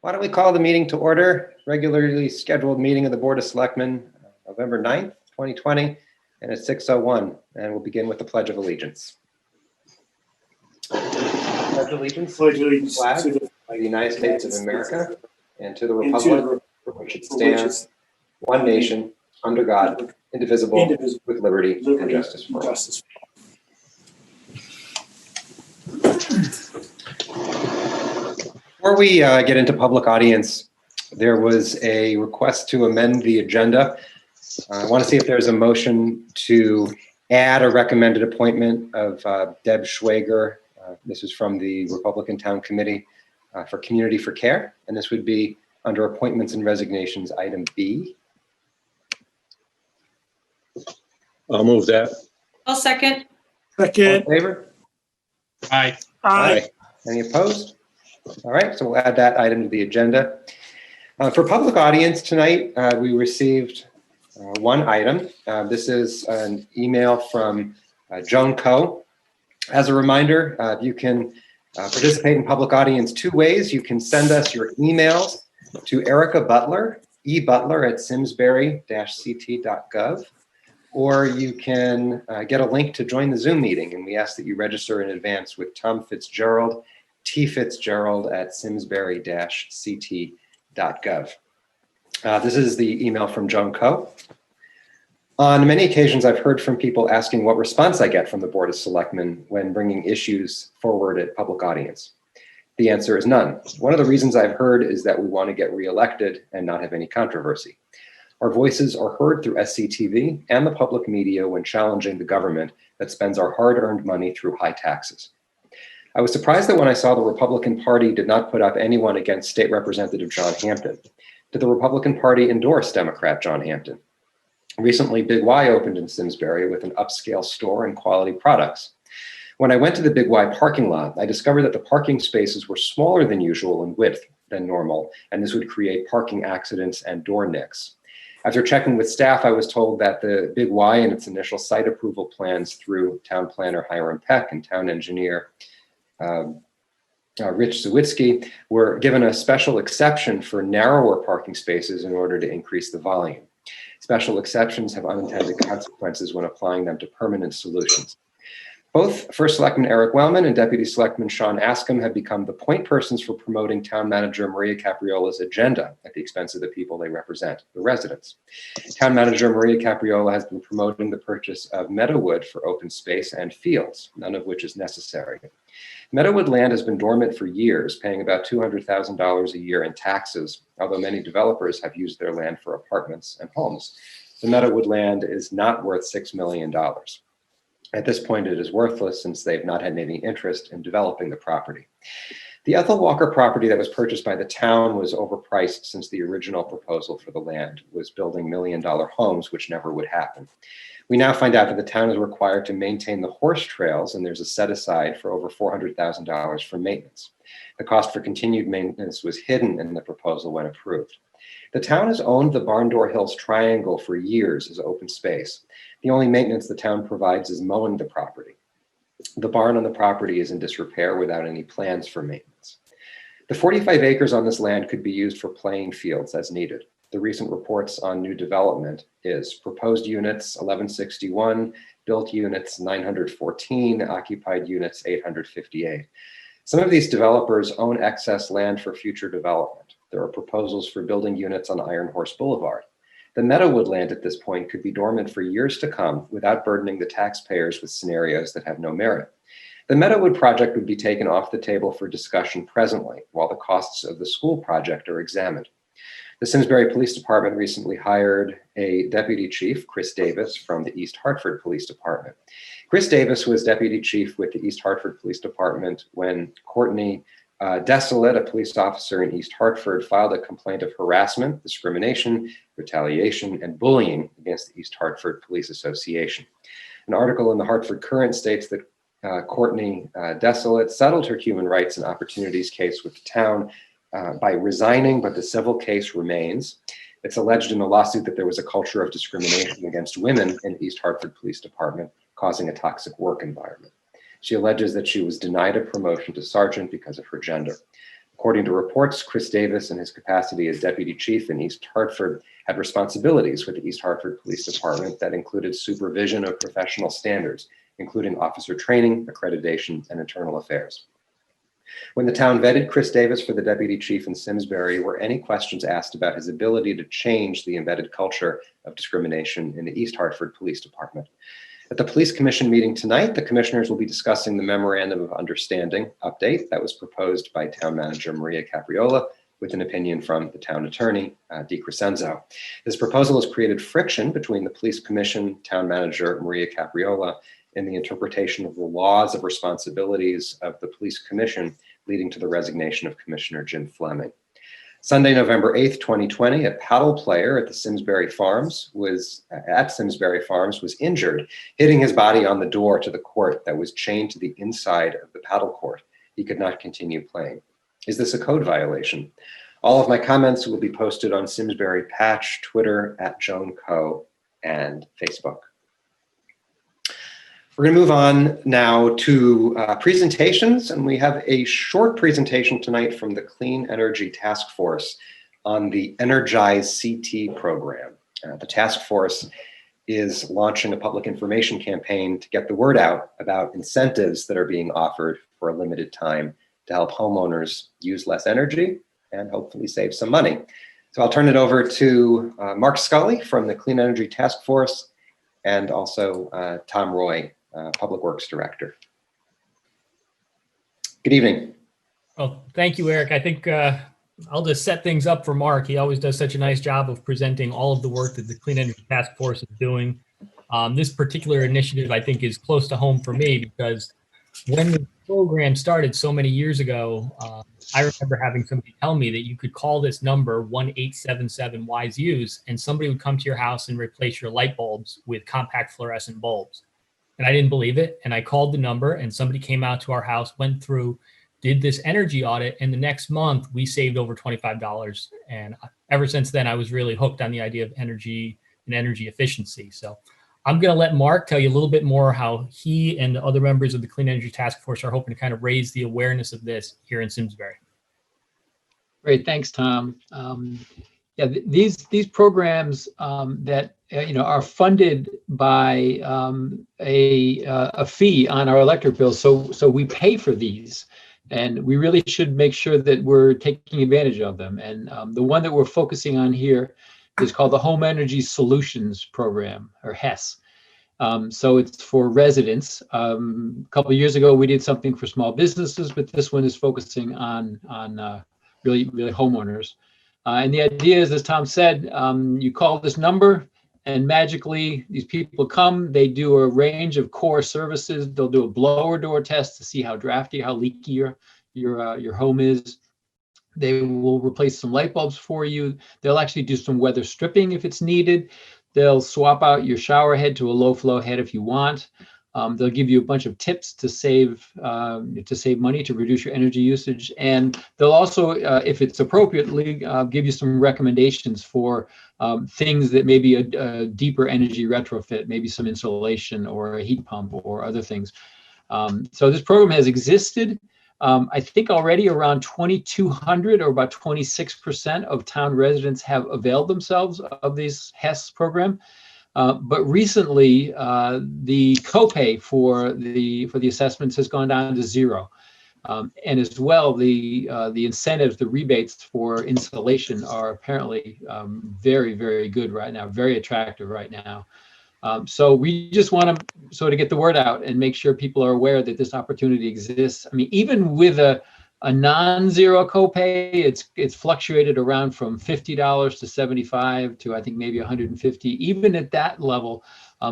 Why don't we call the meeting to order, regularly scheduled meeting of the Board of Selectmen, November 9th, 2020, and it's 6:01, and we'll begin with the Pledge of Allegiance. Pledge allegiance to the flag of the United States of America and to the republic for which it stands, one nation, under God, indivisible, with liberty and justice for all. Before we get into public audience, there was a request to amend the agenda. I want to see if there's a motion to add a recommended appointment of Deb Schwager. This is from the Republican Town Committee for Community for Care, and this would be under appointments and resignations, item B. I'll move that. I'll second. All in favor? Aye. Aye. Any opposed? All right, so we'll add that item to the agenda. For public audience tonight, we received one item. This is an email from Joan Coe. As a reminder, you can participate in public audience two ways. You can send us your emails to Erica Butler, ebutler@simsbury-ct.gov, or you can get a link to join the Zoom meeting, and we ask that you register in advance with Tom Fitzgerald, tfitzgerald@simsbury-ct.gov. This is the email from Joan Coe. On many occasions, I've heard from people asking what response I get from the Board of Selectmen when bringing issues forward at public audience. The answer is none. One of the reasons I've heard is that we want to get reelected and not have any controversy. Our voices are heard through SCTV and the public media when challenging the government that spends our hard-earned money through high taxes. I was surprised that when I saw the Republican Party did not put up anyone against State Representative John Hampton. Did the Republican Party endorse Democrat John Hampton? Recently, Big Y opened in Simsbury with an upscale store and quality products. When I went to the Big Y parking lot, I discovered that the parking spaces were smaller than usual in width than normal, and this would create parking accidents and door nicks. After checking with staff, I was told that the Big Y and its initial site approval plans through town planner Hiram Peck and town engineer Rich Zawitsky were given a special exception for narrower parking spaces in order to increase the volume. Special exceptions have unintended consequences when applying them to permanent solutions. Both First Selectman Eric Wellman and Deputy Selectman Sean Askham have become the point persons for promoting Town Manager Maria Capriola's agenda at the expense of the people they represent, the residents. Town Manager Maria Capriola has been promoting the purchase of meadowwood for open space and fields, none of which is necessary. Meadowwood land has been dormant for years, paying about $200,000 a year in taxes, although many developers have used their land for apartments and homes. The Meadowwood land is not worth $6 million. At this point, it is worthless since they've not had any interest in developing the property. The Ethel Walker property that was purchased by the town was overpriced since the original proposal for the land was building million-dollar homes, which never would happen. We now find out that the town is required to maintain the horse trails, and there's a set aside for over $400,000 for maintenance. The cost for continued maintenance was hidden in the proposal when approved. The town has owned the Barn Door Hills Triangle for years as open space. The only maintenance the town provides is mowing the property. The barn on the property is in disrepair without any plans for maintenance. The 45 acres on this land could be used for playing fields as needed. The recent reports on new development is proposed units 1161, built units 914, occupied units 858. Some of these developers own excess land for future development. There are proposals for building units on Iron Horse Boulevard. The Meadowwood land at this point could be dormant for years to come without burdening the taxpayers with scenarios that have no merit. The Meadowwood project would be taken off the table for discussion presently, while the costs of the school project are examined. The Simsbury Police Department recently hired a deputy chief, Chris Davis, from the East Hartford Police Department. Chris Davis was deputy chief with the East Hartford Police Department when Courtney Desolate, a police officer in East Hartford, filed a complaint of harassment, discrimination, retaliation, and bullying against the East Hartford Police Association. An article in the Hartford Courant states that Courtney Desolate settled her human rights and opportunities case with the town by resigning, but the civil case remains. It's alleged in the lawsuit that there was a culture of discrimination against women in the East Hartford Police Department, causing a toxic work environment. She alleges that she was denied a promotion to sergeant because of her gender. According to reports, Chris Davis, in his capacity as deputy chief in East Hartford, had responsibilities with the East Hartford Police Department that included supervision of professional standards, including officer training, accreditation, and internal affairs. When the town vetted Chris Davis for the deputy chief in Simsbury, were any questions asked about his ability to change the embedded culture of discrimination in the East Hartford Police Department? At the Police Commission meeting tonight, the commissioners will be discussing the Memorandum of Understanding update that was proposed by Town Manager Maria Capriola with an opinion from the Town Attorney, Di Crescenzo. This proposal has created friction between the Police Commission, Town Manager Maria Capriola, and the interpretation of the laws of responsibilities of the Police Commission, leading to the resignation of Commissioner Jim Fleming. Sunday, November 8th, 2020, a paddle player at Simsbury Farms was injured, hitting his body on the door to the court that was chained to the inside of the paddle court. He could not continue playing. Is this a code violation? All of my comments will be posted on Simsbury Patch, Twitter, @JoanCo, and Facebook. We're going to move on now to presentations, and we have a short presentation tonight from the Clean Energy Task Force on the Energize CT program. The task force is launching a public information campaign to get the word out about incentives that are being offered for a limited time to help homeowners use less energy and hopefully save some money. So I'll turn it over to Mark Scully from the Clean Energy Task Force, and also Tom Roy, Public Works Director. Good evening. Well, thank you, Eric. I think I'll just set things up for Mark. He always does such a nice job of presenting all of the work that the Clean Energy Task Force is doing. This particular initiative, I think, is close to home for me because when the program started so many years ago, I remember having somebody tell me that you could call this number 1-877-WISE-USE and somebody would come to your house and replace your light bulbs with compact fluorescent bulbs. And I didn't believe it. And I called the number and somebody came out to our house, went through, did this energy audit. And the next month we saved over $25. And ever since then, I was really hooked on the idea of energy and energy efficiency. So I'm going to let Mark tell you a little bit more how he and the other members of the Clean Energy Task Force are hoping to kind of raise the awareness of this here in Simsbury. Great, thanks, Tom. Yeah, these programs that are funded by a fee on our electric bills, so we pay for these, and we really should make sure that we're taking advantage of them. And the one that we're focusing on here is called the Home Energy Solutions Program, or HESS. So it's for residents. A couple of years ago, we did something for small businesses, but this one is focusing on really homeowners. And the idea is, as Tom said, you call this number and magically these people come, they do a range of core services. They'll do a blower door test to see how drafty, how leaky your home is. They will replace some light bulbs for you. They'll actually do some weather stripping if it's needed. They'll swap out your shower head to a low flow head if you want. They'll give you a bunch of tips to save money, to reduce your energy usage. And they'll also, if it's appropriately, give you some recommendations for things that may be a deeper energy retrofit, maybe some insulation or a heat pump or other things. So this program has existed. I think already around 2,200 or about 26% of town residents have availed themselves of this HESS program. But recently, the copay for the assessments has gone down to zero, and as well the incentives, the rebates for installation are apparently very, very good right now, very attractive right now. So we just want to sort of get the word out and make sure people are aware that this opportunity exists. I mean, even with a non-zero copay, it's fluctuated around from $50 to $75 to I think maybe $150. Even at that level,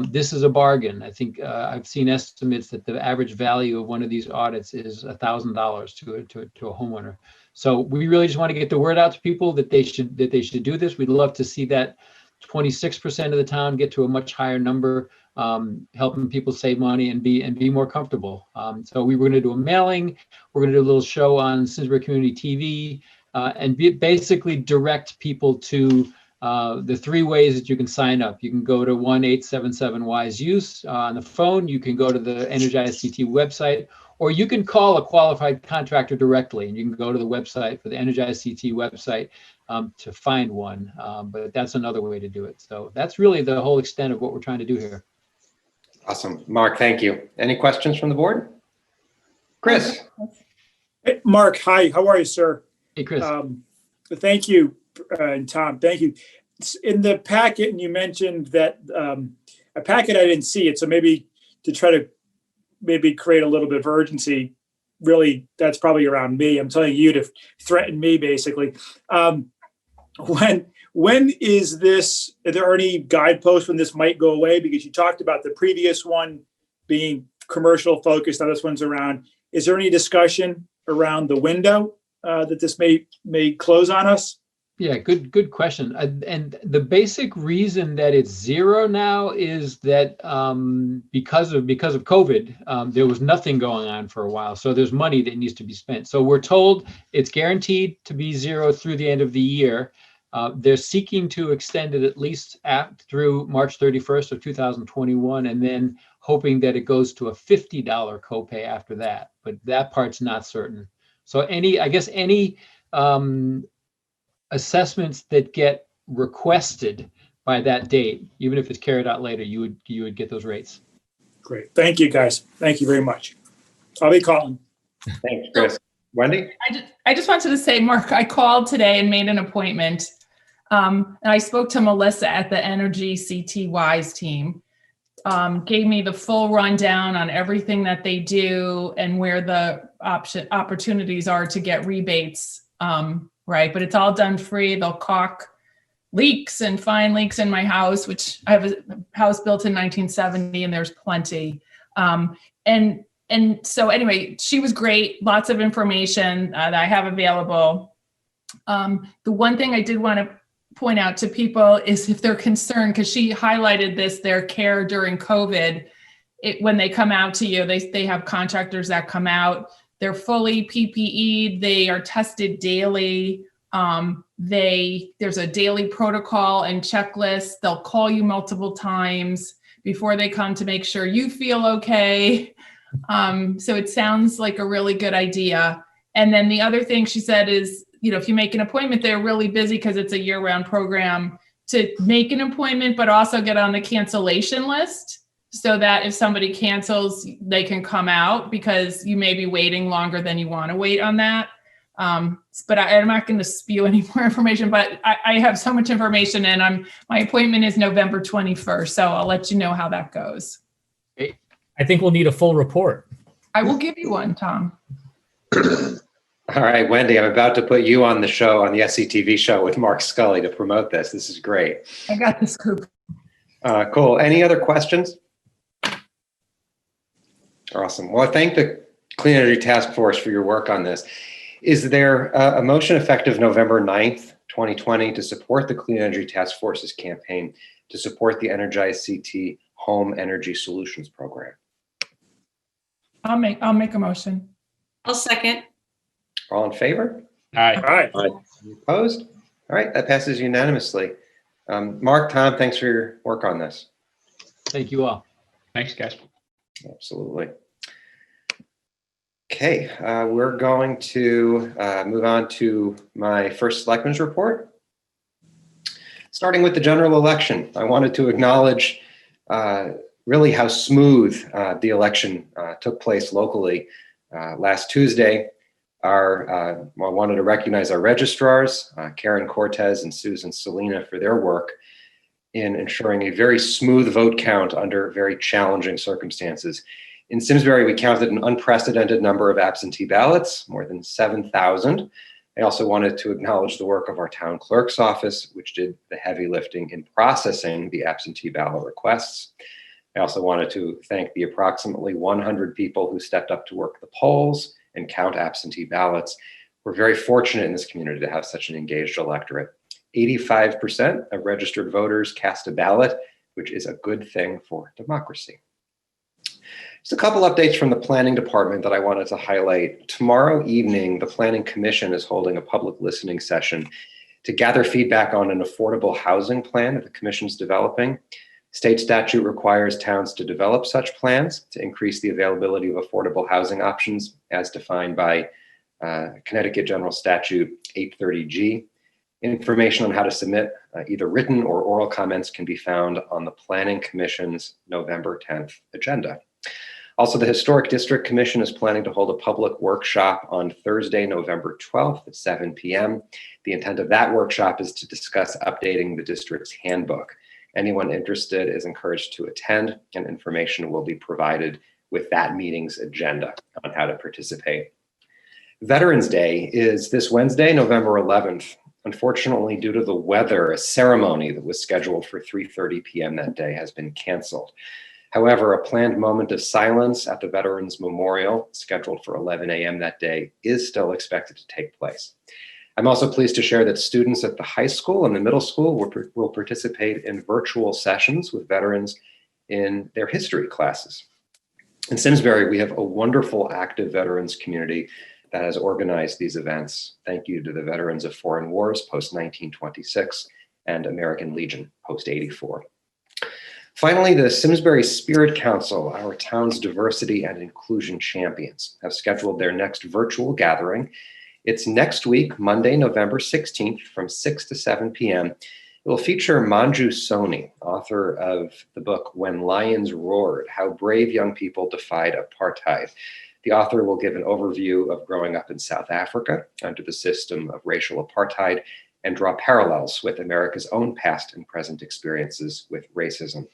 this is a bargain. I think I've seen estimates that the average value of one of these audits is $1,000 to a homeowner. So we really just want to get the word out to people that they should do this. We'd love to see that 26% of the town get to a much higher number, helping people save money and be more comfortable. So we were going to do a mailing. We're going to do a little show on Simsbury Community TV and basically direct people to the three ways that you can sign up. You can go to 1-877-WISE-USE on the phone. You can go to the Energize CT website, or you can call a qualified contractor directly, and you can go to the website for the Energize CT website to find one. But that's another way to do it. So that's really the whole extent of what we're trying to do here. Awesome. Mark, thank you. Any questions from the board? Chris? Hey, Mark, hi. How are you, sir? Hey, Chris. Thank you, and Tom, thank you. In the packet, and you mentioned that a packet, I didn't see it, so maybe to try to maybe create a little bit of urgency, really, that's probably around me. I'm telling you to threaten me, basically. When is this, are there any guideposts when this might go away? Because you talked about the previous one being commercial focused, now this one's around. Is there any discussion around the window that this may close on us? Yeah, good question. And the basic reason that it's zero now is that because of COVID, there was nothing going on for a while. So there's money that needs to be spent. So we're told it's guaranteed to be zero through the end of the year. They're seeking to extend it at least through March 31st of 2021, and then hoping that it goes to a $50 copay after that. But that part's not certain. So any assessments that get requested by that date, even if it's carried out later, you would get those rates. Great. Thank you, guys. Thank you very much. I'll be calling. Thanks, Chris. Wendy? I just wanted to say, Mark, I called today and made an appointment. And I spoke to Melissa at the Energy CT Wise team, gave me the full rundown on everything that they do and where the opportunities are to get rebates. Right. But it's all done free. They'll caulk leaks and find leaks in my house, which I have a house built in 1970 and there's plenty. And so anyway, she was great. Lots of information that I have available. The one thing I did want to point out to people is if they're concerned, because she highlighted this, their care during COVID, when they come out to you, they have contractors that come out. They're fully PPE'd. They are tested daily. There's a daily protocol and checklist. They'll call you multiple times before they come to make sure you feel okay. So it sounds like a really good idea. And then the other thing she said is, if you make an appointment, they're really busy because it's a year-round program, to make an appointment, but also get on the cancellation list so that if somebody cancels, they can come out, because you may be waiting longer than you want to wait on that. But I'm not going to spew any more information, but I have so much information, and my appointment is November 21st. So I'll let you know how that goes. I think we'll need a full report. I will give you one, Tom. All right, Wendy, I'm about to put you on the show, on the SCTV show with Mark Scully to promote this. This is great. I got the scoop. Cool. Any other questions? Awesome. Well, I thank the Clean Energy Task Force for your work on this. Is there a motion effective November 9th, 2020 to support the Clean Energy Task Force's campaign to support the Energize CT Home Energy Solutions Program? I'll make a motion. I'll second. All in favor? Aye. All right. Opposed? All right, that passes unanimously. Mark, Tom, thanks for your work on this. Thank you all. Thanks, guys. Absolutely. Okay, we're going to move on to my first Selectmen's report. Starting with the general election, I wanted to acknowledge really how smooth the election took place locally. Last Tuesday, I wanted to recognize our registrars, Karen Cortez and Susan Salina, for their work in ensuring a very smooth vote count under very challenging circumstances. In Simsbury, we counted an unprecedented number of absentee ballots, more than 7,000. I also wanted to acknowledge the work of our town clerk's office, which did the heavy lifting in processing the absentee ballot requests. I also wanted to thank the approximately 100 people who stepped up to work the polls and count absentee ballots. We're very fortunate in this community to have such an engaged electorate. 85% of registered voters cast a ballot, which is a good thing for democracy. Just a couple updates from the planning department that I wanted to highlight. Tomorrow evening, the Planning Commission is holding a public listening session to gather feedback on an affordable housing plan that the commission's developing. State statute requires towns to develop such plans to increase the availability of affordable housing options as defined by Connecticut General Statute 830G. Information on how to submit either written or oral comments can be found on the Planning Commission's November 10th agenda. Also, the Historic District Commission is planning to hold a public workshop on Thursday, November 12th at 7 p.m. The intent of that workshop is to discuss updating the district's handbook. Anyone interested is encouraged to attend, and information will be provided with that meeting's agenda on how to participate. Veterans Day is this Wednesday, November 11th. Unfortunately, due to the weather, a ceremony that was scheduled for 3:30 p.m. that day has been canceled. However, a planned moment of silence at the Veterans Memorial, scheduled for 11 a.m. that day, is still expected to take place. I'm also pleased to share that students at the high school and the middle school will participate in virtual sessions with veterans in their history classes. In Simsbury, we have a wonderful active veterans community that has organized these events. Thank you to the Veterans of Foreign Wars post-1926 and American Legion post-84. Finally, the Simsbury Spirit Council, our town's diversity and inclusion champions, have scheduled their next virtual gathering. It's next week, Monday, November 16th from 6 to 7 p.m. It will feature Manju Soni, author of the book When Lions Roared, How Brave Young People Defied Apartheid. The author will give an overview of growing up in South Africa under the system of racial apartheid and draw parallels with America's own past and present experiences with racism.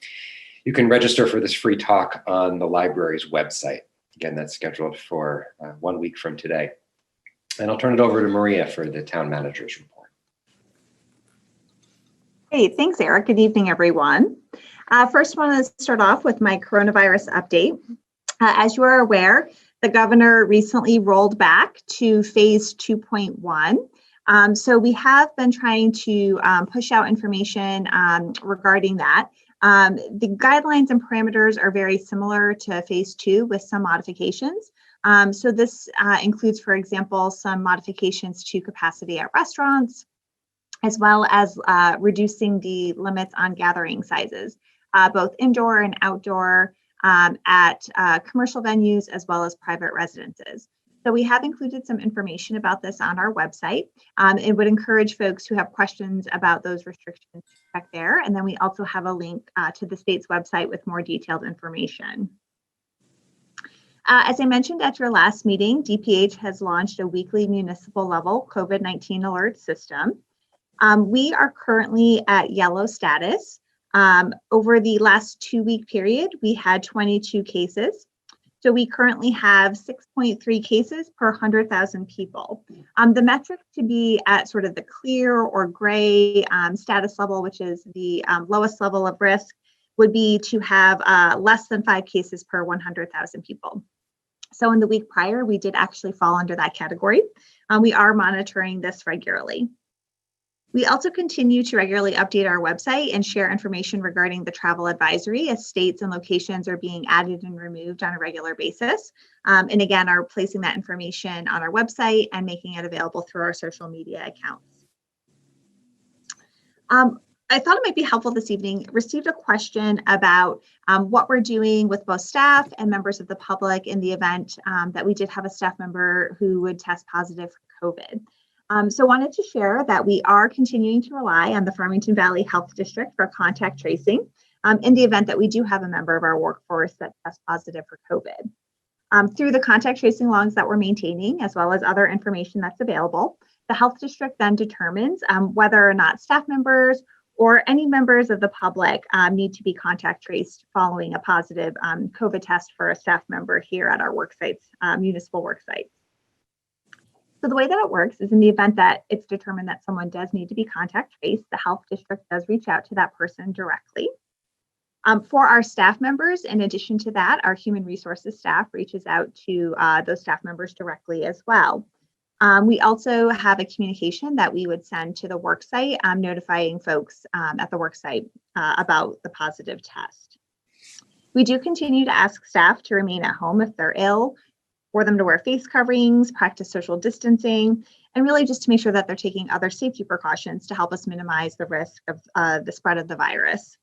You can register for this free talk on the library's website. Again, that's scheduled for 1 week from today. And I'll turn it over to Maria for the town manager's report. Hey, thanks, Eric. Good evening, everyone. First, I want to start off with my coronavirus update. As you are aware, the governor recently rolled back to phase 2.1. So we have been trying to push out information regarding that. The guidelines and parameters are very similar to phase 2 with some modifications. So this includes, for example, some modifications to capacity at restaurants, as well as reducing the limits on gathering sizes, both indoor and outdoor at commercial venues, as well as private residences. So we have included some information about this on our website. It would encourage folks who have questions about those restrictions to check there. And then we also have a link to the state's website with more detailed information. As I mentioned at your last meeting, DPH has launched a weekly municipal level COVID-19 alert system. We are currently at yellow status. Over the last 2-week period, we had 22 cases. So we currently have 6.3 cases per 100,000 people. The metric to be at sort of the clear or gray status level, which is the lowest level of risk, would be to have less than 5 cases per 100,000 people. So in the week prior, we did actually fall under that category. We are monitoring this regularly. We also continue to regularly update our website and share information regarding the travel advisory as states and locations are being added and removed on a regular basis. And again, are placing that information on our website and making it available through our social media accounts. I thought it might be helpful this evening, received a question about what we're doing with both staff and members of the public in the event that we did have a staff member who would test positive for COVID. So wanted to share that we are continuing to rely on the Farmington Valley Health District for contact tracing in the event that we do have a member of our workforce that tests positive for COVID. Through the contact tracing logs that we're maintaining, as well as other information that's available, the health district then determines whether or not staff members or any members of the public need to be contact traced following a positive COVID test for a staff member here at our work sites, municipal work sites. So the way that it works is in the event that it's determined that someone does need to be contact traced, the health district does reach out to that person directly. For our staff members, in addition to that, our human resources staff reaches out to those staff members directly as well. We also have a communication that we would send to the work site, notifying folks at the work site about the positive test. We do continue to ask staff to remain at home if they're ill, for them to wear face coverings, practice social distancing, and really just to make sure that they're taking other safety precautions to help us minimize the risk of the spread of the virus.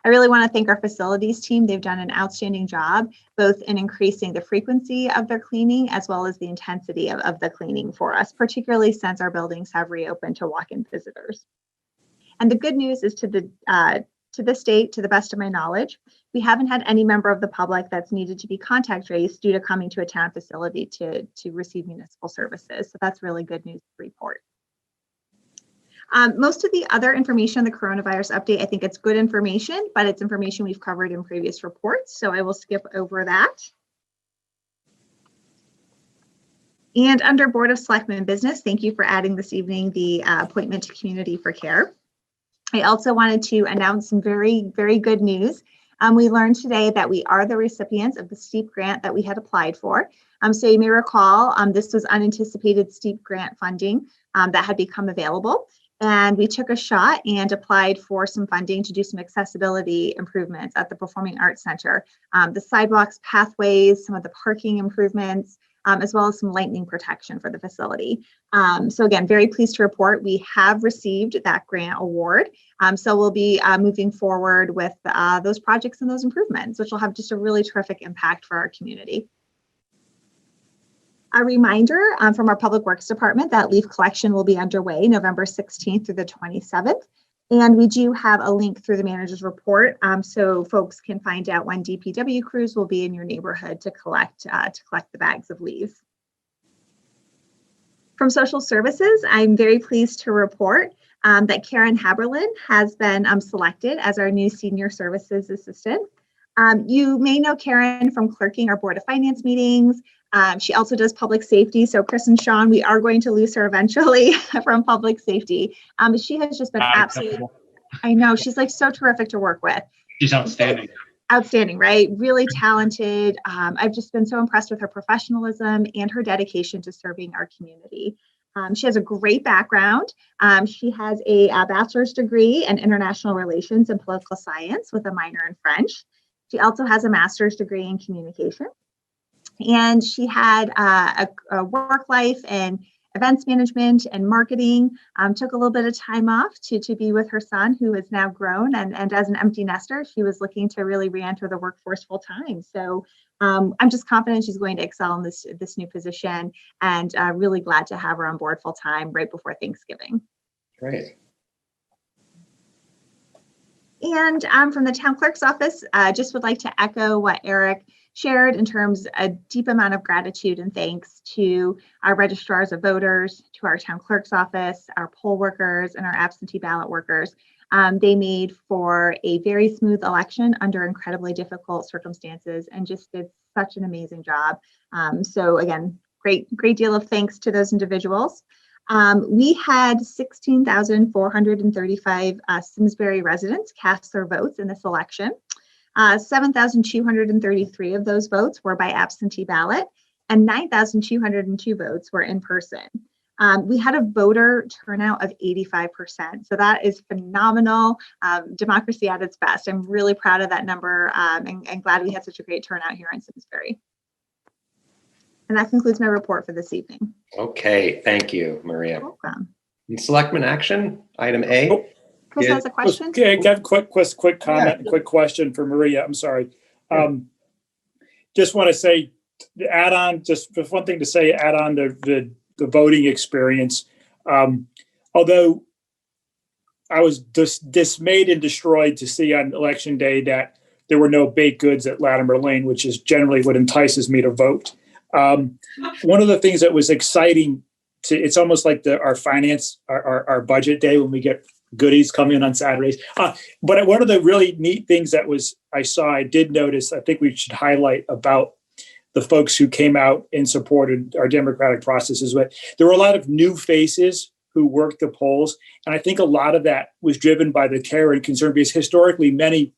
I really want to thank our facilities team. They've done an outstanding job, both in increasing the frequency of their cleaning as well as the intensity of the cleaning for us, particularly since our buildings have reopened to walk-in visitors. And the good news is to this date, to the best of my knowledge, we haven't had any member of the public that's needed to be contact traced due to coming to a town facility to receive municipal services. So that's really good news to report. Most of the other information on the coronavirus update, I think it's good information, but it's information we've covered in previous reports. So I will skip over that. And under Board of Selectmen business, thank you for adding this evening the appointment to Community for Care. I also wanted to announce some very, very good news. We learned today that we are the recipients of the STEEP grant that we had applied for. So you may recall, this was unanticipated STEEP grant funding that had become available. And we took a shot and applied for some funding to do some accessibility improvements at the Performing Arts Center. The sidewalks, pathways, some of the parking improvements, as well as some lightning protection for the facility. So again, very pleased to report we have received that grant award. So we'll be moving forward with those projects and those improvements, which will have just a really terrific impact for our community. A reminder from our Public Works Department that leaf collection will be underway November 16th through the 27th. And we do have a link through the manager's report so folks can find out when DPW crews will be in your neighborhood to collect the bags of leaves. From social services, I'm very pleased to report that Karen Haberlin has been selected as our new senior services assistant. You may know Karen from clerking our Board of Finance meetings. She also does public safety. So Chris and Sean, we are going to lose her eventually from public safety. She has just been absolutely, I know, she's like so terrific to work with. She's outstanding. Outstanding, right? Really talented. I've just been so impressed with her professionalism and her dedication to serving our community. She has a great background. She has a bachelor's degree in international relations and political science with a minor in French. She also has a master's degree in communication. And she had a work life in events management and marketing, took a little bit of time off to be with her son, who is now grown. And as an empty nester, she was looking to really re-enter the workforce full time. So I'm just confident she's going to excel in this new position, and really glad to have her on board full time right before Thanksgiving. Great. And from the town clerk's office, just would like to echo what Eric shared in terms of a deep amount of gratitude and thanks to our registrars of voters, to our town clerk's office, our poll workers, and our absentee ballot workers. They made for a very smooth election under incredibly difficult circumstances and just did such an amazing job. So again, great deal of thanks to those individuals. We had 16,435 Simsbury residents cast their votes in this election. 7,233 of those votes were by absentee ballot, and 9,202 votes were in person. We had a voter turnout of 85%, so that is phenomenal. Democracy at its best. I'm really proud of that number, and glad we had such a great turnout here in Simsbury. And that concludes my report for this evening. Okay, thank you, Maria. You're welcome. And Selectmen action, item A. Chris Yeah. has a question. Okay, I got a quick comment, quick question for Maria. I'm sorry. Just want to say, add on one thing to say, add on the voting experience. Although I was dismayed and destroyed to see on election day that there were no baked goods at Latimer Lane, which is generally what entices me to vote. One of the things that was exciting it's almost like our finance, our budget day when we get goodies coming in on Saturdays. But one of the really neat things that I did notice, I think we should highlight about the folks who came out and supported our democratic processes. But there were a lot of new faces who worked the polls. And I think a lot of that was driven by the care and concern, because historically many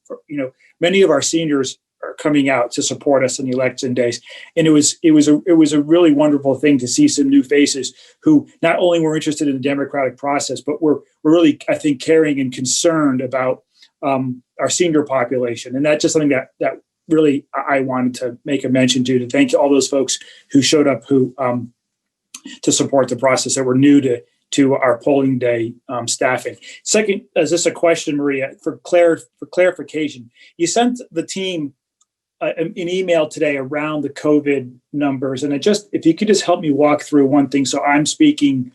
of our seniors are coming out to support us in the election days. And it was a really wonderful thing to see some new faces who not only were interested in the democratic process, but were really, I think, caring and concerned about our senior population. And that's just something that really I wanted to make a mention to thank all those folks who showed up to support the process, that were new to to our polling day staffing. Second, is this a question, Maria, for clarification? You sent the team an email today around the COVID numbers, and if you could just help me walk through one thing, so I'm speaking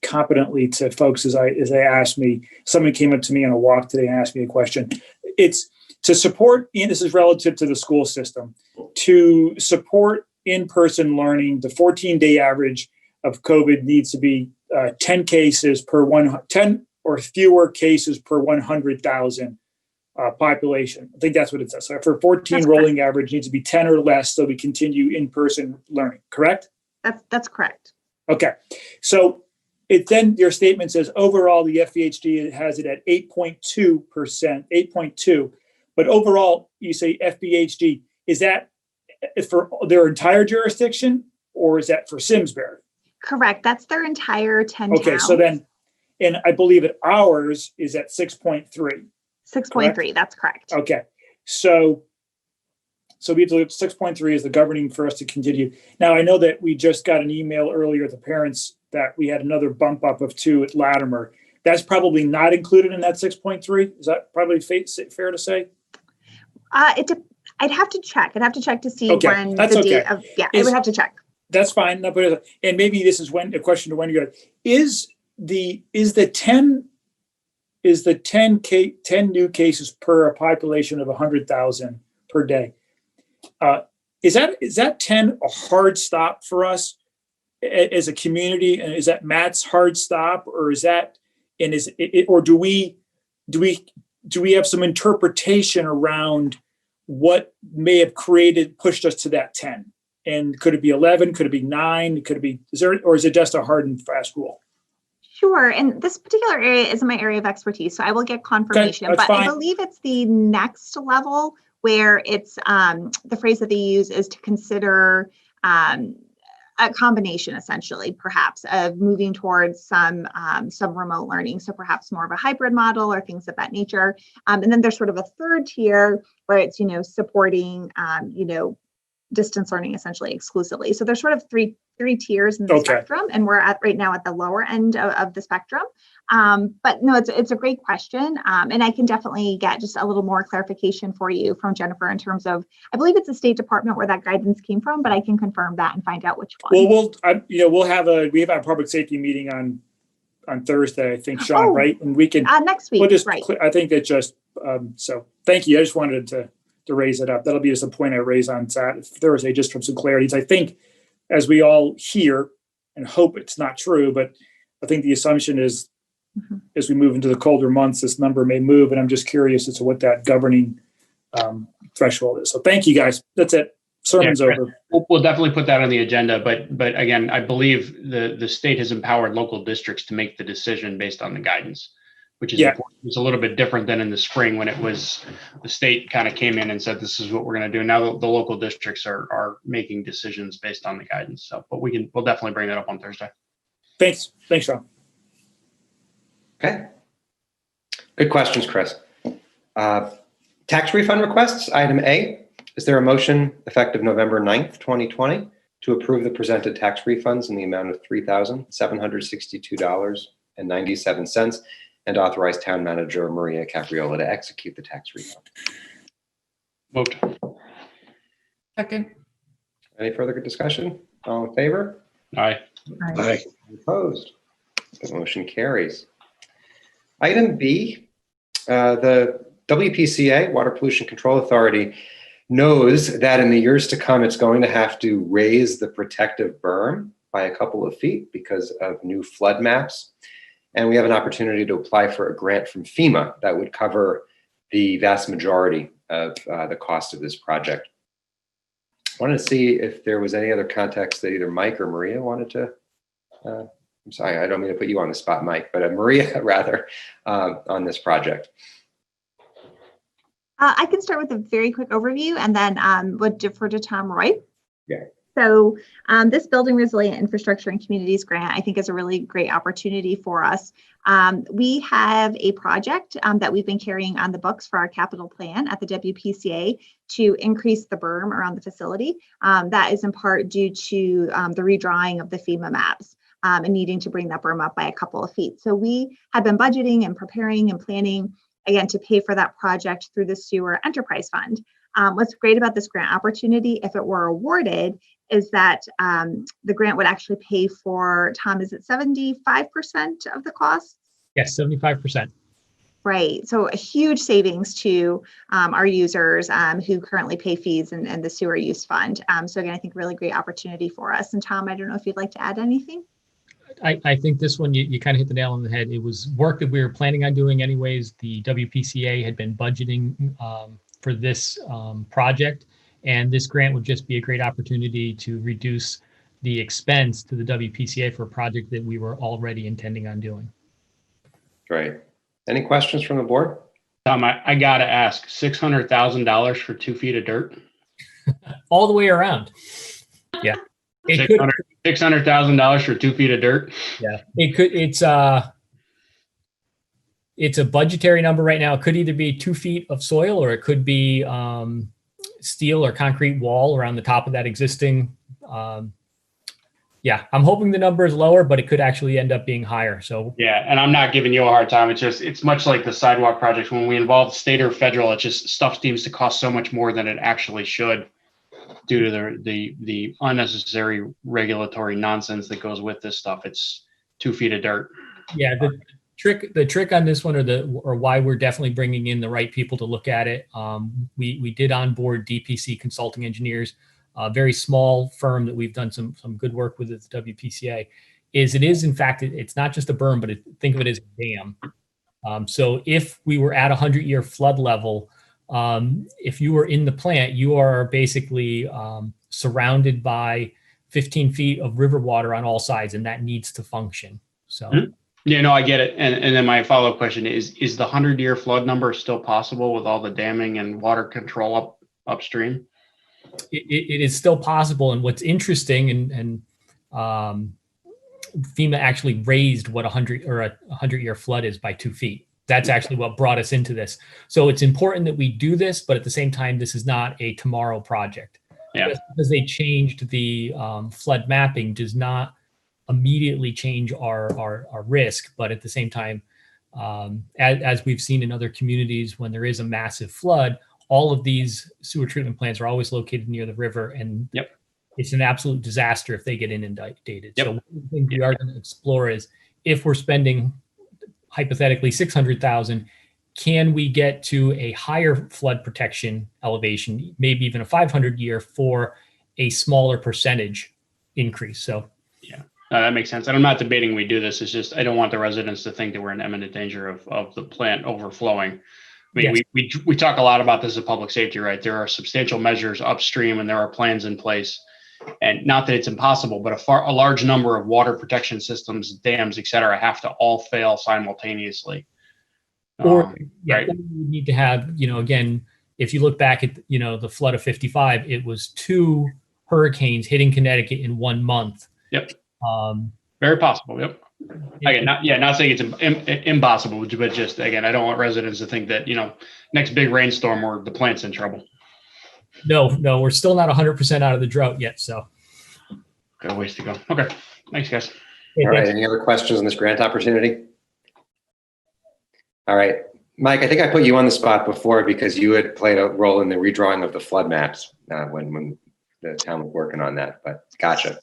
competently to folks as they ask me. Somebody came up to me on a walk today and asked me a question. It's to support, and this is relative to the school system, to support in-person learning. The 14-day average of COVID needs to be 10 cases per 10 or fewer cases per 100,000 population. I think that's what it says. So for 14, That's rolling average needs to be 10 or less, so we continue in-person learning. Correct? That's correct. Okay. So then your statement says overall the FBHD has it at 8.2%, 8.2. But overall, you say FBHD, is that for their entire jurisdiction, or is that for Simsbury? Correct. That's their entire 10 Okay, towns. so then, and I believe that ours is at 6.3. 6.3, that's correct. Okay, so we have to look at 6.3 as the governing for us to continue. Now, I know that we just got an email earlier, the parents, that we had another bump up of 2 at Latimer. That's probably not included in that 6.3. Is that probably fair to say? I'd have to check. I'd have to check to see Okay, when that's the okay. date of, I would have to check. That's fine. No, but and maybe this is a question to when you're is the 10 new cases per a population of 100,000 per day. Is that 10 a hard stop for us as a community, and is that Matt's hard stop, or is that, and is it, or do we have some interpretation around what may have pushed us to that 10? And could it be 11? Could it be 9? Could it be, or is it just a hard and fast rule? Sure. And this particular area isn't my area of expertise, so I will get confirmation. Okay, but fine. I believe it's the next level where it's the phrase that they use is to consider a combination, essentially, perhaps, of moving towards some remote learning. So perhaps more of a hybrid model or things of that nature. And then there's sort of a third tier where it's, supporting, distance learning essentially exclusively. So there's sort of three tiers in the spectrum, and we're right now at the lower end of the spectrum. But no, it's a great question. And I can definitely get just a little more clarification for you from Jennifer in terms of, I believe it's the State Department where that guidance came from, but I can confirm that and find out which one. Well, we have our public safety meeting on Thursday, I think, Sean, right? And we can next week, we'll just, right? I think that just so thank you. I just wanted to raise it up. That'll be just a point I raise on Thursday, just from some clarities. I think, as we all hear and hope it's not true, but I think the assumption is, as we move into the colder months, this number may move, and I'm just curious as to what that governing threshold is. So thank you, guys. That's it. Sermon's over. We'll definitely put that on the agenda, but again, I believe the state has empowered local districts to make the decision based on the guidance, which is important. It's a little bit different than in the spring when it was the state kind of came in and said, this is what we're going to do. Now the local districts are making decisions based on the guidance. So, but we'll definitely bring that up on Thursday. Thanks, Sean. Okay. Good questions, Chris. Tax refund requests, item A. Is there a motion effective November 9th, 2020 to approve the presented tax refunds in the amount of $3,762.97 and authorize Town Manager Maria Capriola to execute the tax refund? Moved. Second. Any further discussion? All in favor? Aye. Aye. Opposed? The motion carries. Item B, the WPCA, Water Pollution Control Authority, knows that in the years to come, it's going to have to raise the protective berm by a couple of feet because of new flood maps. And we have an opportunity to apply for a grant from FEMA that would cover the vast majority of the cost of this project. I wanted to see if there was any other context that either Mike or Maria wanted to, I'm sorry, I don't mean to put you on the spot, Mike, but Maria rather, on this project. I can start with a very quick overview and then would defer to Tom Roy. Yeah. So this Building Resilient Infrastructure and Communities grant, I think, is a really great opportunity for us. We have a project that we've been carrying on the books for our capital plan at the WPCA to increase the berm around the facility. That is in part due to the redrawing of the FEMA maps. and needing to bring that berm up by a couple of feet. So we have been budgeting and preparing and planning, again, to pay for that project through the sewer enterprise fund. What's great about this grant opportunity, if it were awarded, is that the grant would actually pay for, Tom, is it 75% of the cost? Yes, 75%. Right. So a huge savings to our users who currently pay fees and the sewer use fund. So again, I think really great opportunity for us. And Tom, I don't know if you'd like to add anything. I think this one, you kind of hit the nail on the head. It was work that we were planning on doing anyways. The WPCA had been budgeting for this project, and this grant would just be a great opportunity to reduce the expense to the WPCA for a project that we were already intending on doing. Great. Any questions from the board? Tom, I gotta ask, $600,000 for 2 feet of dirt? All the way around. Yeah. It could, $600,000 for 2 feet of dirt? yeah, it could, it's a budgetary number right now. It could either be 2 feet of soil, or it could be steel or concrete wall around the top of that existing. Yeah, I'm hoping the number is lower, but it could actually end up being higher. So Yeah, and I'm not giving you a hard time. It's much like the sidewalk project. When we involve state or federal, it just stuff seems to cost so much more than it actually should, due to the unnecessary regulatory nonsense that goes with this stuff. It's 2 feet of dirt. yeah, the trick on this one, or why we're definitely bringing in the right people to look at it. We did onboard DPC Consulting Engineers, a very small firm that we've done some good work with at the WPCA. It is in fact, it's not just a berm, but think of it as a dam. So if we were at 100-year flood level, if you were in the plant, you are basically surrounded by 15 feet of river water on all sides, and that needs to function. So. Mm-hmm. Yeah, no, I get it. And then my follow-up question is the 100-year flood number still possible with all the damming and water control upstream? It is still possible. And what's interesting, and FEMA actually raised what a 100-year flood is by 2 feet. That's actually what brought us into this. So it's important that we do this, but at the same time, this is not a tomorrow project. Yeah. Just because they changed the flood mapping does not immediately change our risk, but at the same time, as we've seen in other communities, when there is a massive flood, all of these sewer treatment plants are always located near the river, and Yep. It's an absolute disaster if they get inundated. Yep. So one of the things we are going to explore is, if we're spending hypothetically 600,000, can we get to a higher flood protection elevation, maybe even a 500-year, for a smaller percentage increase? So yeah, that makes sense. And I'm not debating we do this. It's just I don't want the residents to think that we're in imminent danger of the plant overflowing. I mean, yes. we talk a lot about this as public safety, right? There are substantial measures upstream, and there are plans in place. And not that it's impossible, but a large number of water protection systems, dams, et cetera, have to all fail simultaneously. Or right. Or we need to have, again, if you look back at, the flood of 55, it was 2 hurricanes hitting Connecticut in 1 month. Yep. Very possible. Yep. Again, not saying it's impossible, but just, again, I don't want residents to think that, next big rainstorm or the plant's in trouble. No, we're still not 100% out of the drought yet. So. Got a ways to go. Okay. Thanks, guys. All right. Any other questions on this grant opportunity? All right. Mike, I think I put you on the spot before because you had played a role in the redrawing of the flood maps when the town was working on that, but gotcha.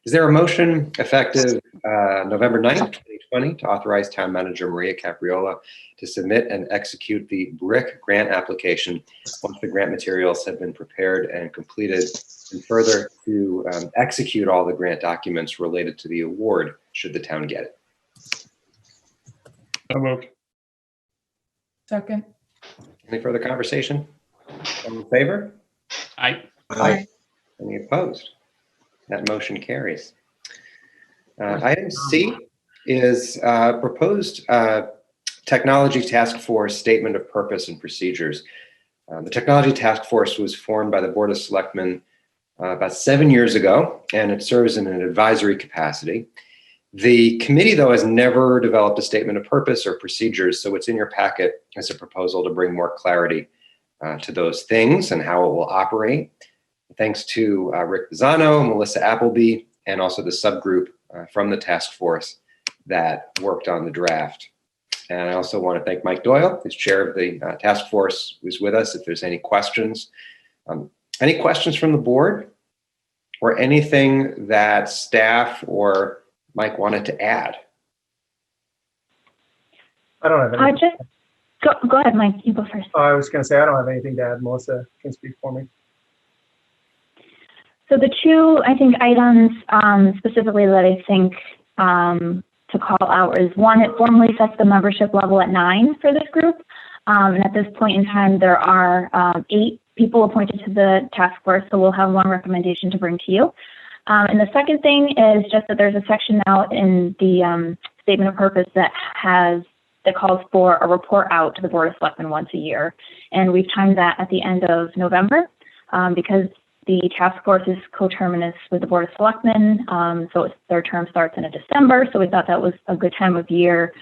Is there a motion effective November 9th, 2020 to authorize Town Manager Maria Capriola to submit and execute the BRIC grant application once the grant materials have been prepared and completed, and further to execute all the grant documents related to the award should the town get it? So moved. Second. Any further conversation? All in favor? Aye. Aye. Any opposed? That motion carries. Item C is proposed Technology Task Force Statement of Purpose and Procedures. The Technology Task Force was formed by the Board of Selectmen about 7 years ago, and it serves in an advisory capacity. The committee, though, has never developed a statement of purpose or procedures, so it's in your packet as a proposal to bring more clarity to those things and how it will operate. Thanks to Rick Pisano, Melissa Appleby, and also the subgroup from the task force that worked on the draft. And I also want to thank Mike Doyle, who's chair of the task force, who's with us. If there's any questions from the board or anything that staff or Mike wanted to add. I don't have anything. Go ahead, Mike. You go first. I was going to say, I don't have anything to add. Melissa can speak for me. So the two, I think, items specifically that I think to call out is one, it formally sets the membership level at 9 for this group. And at this point in time, there are 8 people appointed to the task force, so we'll have one recommendation to bring to you. And the second thing is just that there's a section now in the statement of purpose that calls for a report out to the Board of Selectmen once a year. And we've timed that at the end of November because the task force is coterminous with the Board of Selectmen. So their term starts in December. So we thought that was a good time of year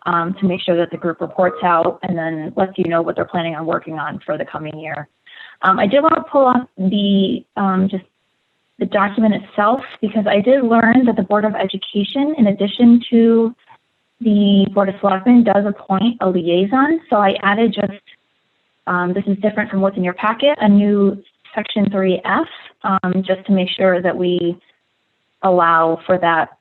to make sure that the group reports out and then lets you know what they're planning on working on for the coming year. I did want to pull up the just the document itself because I did learn that the Board of Education, in addition to the Board of Selectmen, does appoint a liaison. So I added just, this is different from what's in your packet, a new section 3F, just to make sure that we allow for that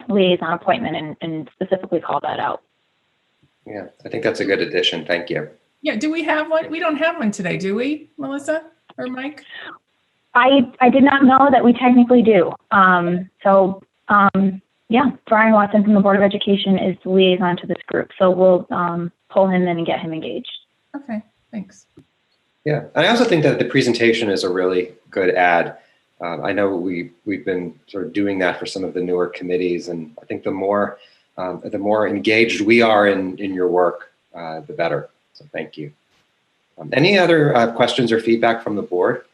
liaison appointment and specifically call that out. Yeah, I think that's a good addition. Thank you. Yeah, do we have one? We don't have one today, do we, Melissa or Mike? I did not know that we technically do. Yeah, Brian Watson from the Board of Education is the liaison to this group. So we'll pull him in and get him engaged. Okay, thanks. Yeah, and I also think that the presentation is a really good add. I know we've been sort of doing that for some of the newer committees, and I think the more engaged we are in your work, the better. So thank you. Any other questions or feedback from the board?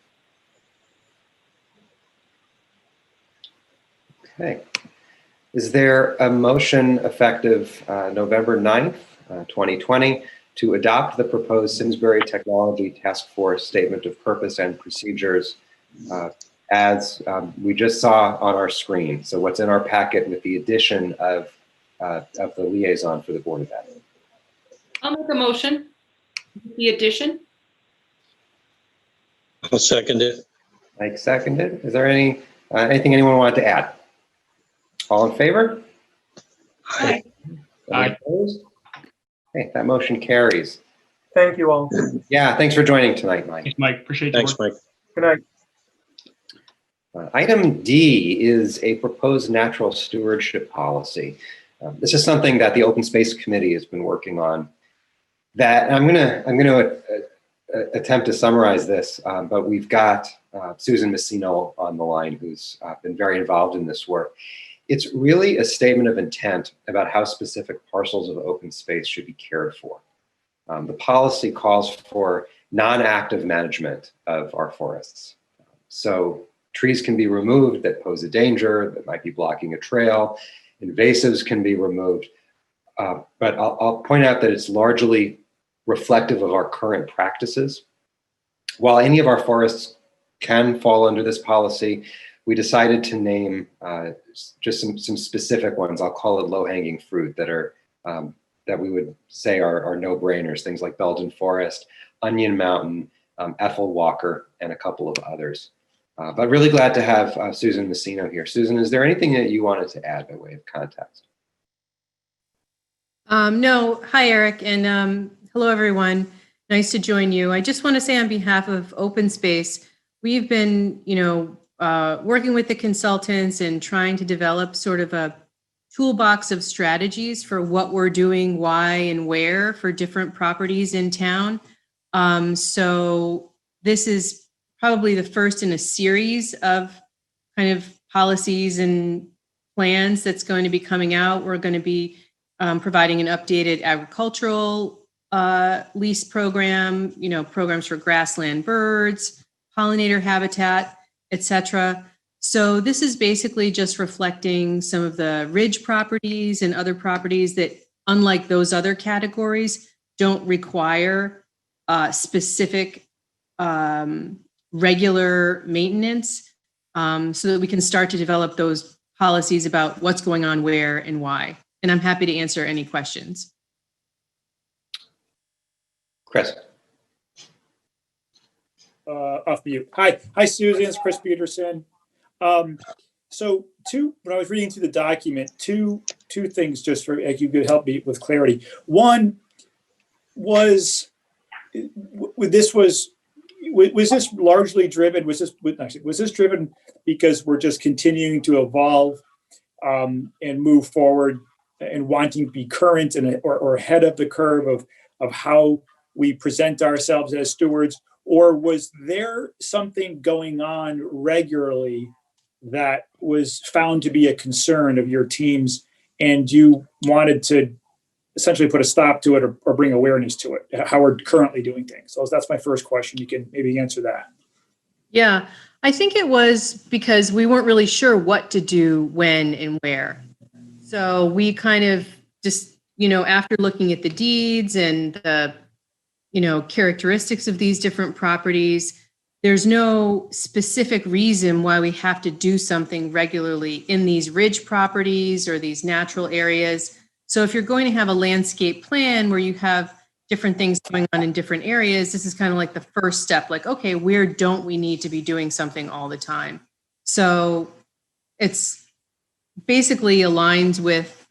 Okay. Is there a motion effective November 9th, 2020 to adopt the proposed Simsbury Technology Task Force Statement of Purpose and Procedures as we just saw on our screen? So what's in our packet with the addition of the liaison for the Board of Ed? I'll make a motion. The addition. I'll second it. Mike seconded. Is there anything anyone wanted to add? All in favor? Aye. Aye. Opposed? Okay, that motion carries. Thank you all. Yeah, thanks for joining tonight, Mike. Thanks, Mike. Appreciate your Thanks, work. Mike. Good night. Item D is a proposed natural stewardship policy. This is something that the Open Space Committee has been working on. That I'm gonna attempt to summarize this, but we've got Susan Messino on the line, who's been very involved in this work. It's really a statement of intent about how specific parcels of open space should be cared for. The policy calls for non-active management of our forests. So trees can be removed that pose a danger, that might be blocking a trail. Invasives can be removed. But I'll point out that it's largely reflective of our current practices. While any of our forests can fall under this policy, we decided to name just some specific ones. I'll call it low-hanging fruit that are that we would say are no-brainers. Things like Belgian Forest, Onion Mountain, Ethel Walker, and a couple of others. But really glad to have Susan Messino here. Susan, is there anything that you wanted to add by way of context? No. Hi, Eric, and hello, everyone. Nice to join you. I just want to say on behalf of Open Space, we've been, working with the consultants and trying to develop sort of a toolbox of strategies for what we're doing, why, and where for different properties in town. So this is probably the first in a series of kind of policies and plans that's going to be coming out. We're going to be providing an updated agricultural lease program, programs for grassland birds, pollinator habitat, etc. So this is basically just reflecting some of the ridge properties and other properties that, unlike those other categories, don't require specific regular maintenance, so that we can start to develop those policies about what's going on where and why. And I'm happy to answer any questions. Chris. Off mute. Hi, Susan. It's Chris Peterson. So when I was reading through the document, two things just for like you could help me with clarity. One was this largely driven? Was this driven because we're just continuing to evolve and move forward and wanting to be current and or ahead of the curve of how we present ourselves as stewards? Or was there something going on regularly that was found to be a concern of your teams and you wanted to essentially put a stop to it or bring awareness to it, how we're currently doing things? So that's my first question. You can maybe answer that. Yeah, I think it was because we weren't really sure what to do, when and where. So we kind of just, after looking at the deeds and the characteristics of these different properties, there's no specific reason why we have to do something regularly in these ridge properties or these natural areas. So if you're going to have a landscape plan where you have different things going on in different areas, this is kind of like the first step, like, okay, where don't we need to be doing something all the time? So it's basically aligns with,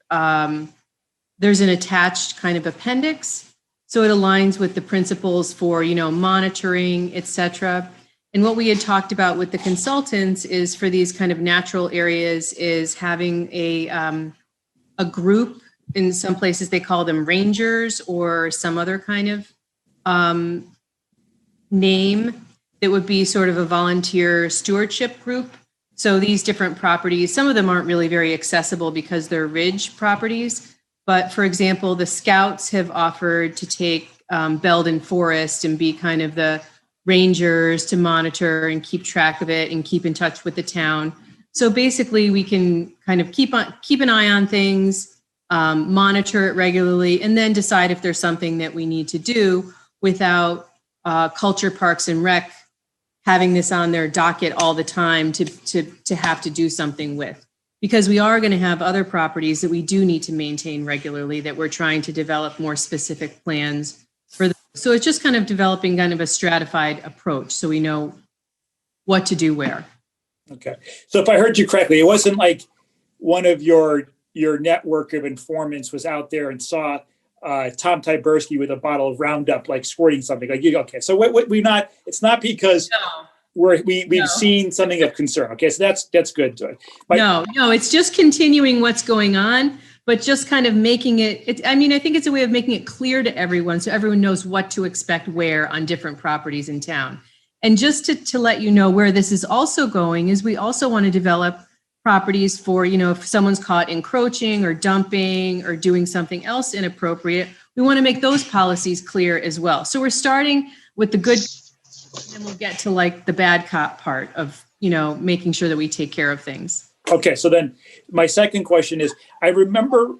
there's an attached kind of appendix. So it aligns with the principles for, monitoring, et cetera. And what we had talked about with the consultants is for these kind of natural areas is having a group. In some places they call them rangers or some other kind of name that would be sort of a volunteer stewardship group. So these different properties, some of them aren't really very accessible because they're ridge properties. But for example, the Scouts have offered to take Belden Forest and be kind of the rangers to monitor and keep track of it and keep in touch with the town. So basically we can kind of keep an eye on things, monitor it regularly, and then decide if there's something that we need to do without Culture, Parks and Rec having this on their docket all the time to have to do something with. Because we are going to have other properties that we do need to maintain regularly that we're trying to develop more specific plans for. So it's just kind of developing kind of a stratified approach so we know what to do where. Okay. So if I heard you correctly, it wasn't like one of your network of informants was out there and saw Tom Tyberski with a bottle of Roundup, like squirting something. Like, okay. So it's not because we've seen something of concern. Okay. So that's good. But, no, it's just continuing what's going on, but just kind of making it, I think it's a way of making it clear to everyone so everyone knows what to expect where on different properties in town. And just to let you know where this is also going is we also want to develop properties for, if someone's caught encroaching or dumping or doing something else inappropriate, we want to make those policies clear as well. So we're starting with the good, and then we'll get to like the bad cop part of, making sure that we take care of things. Okay. So then my second question is, I remember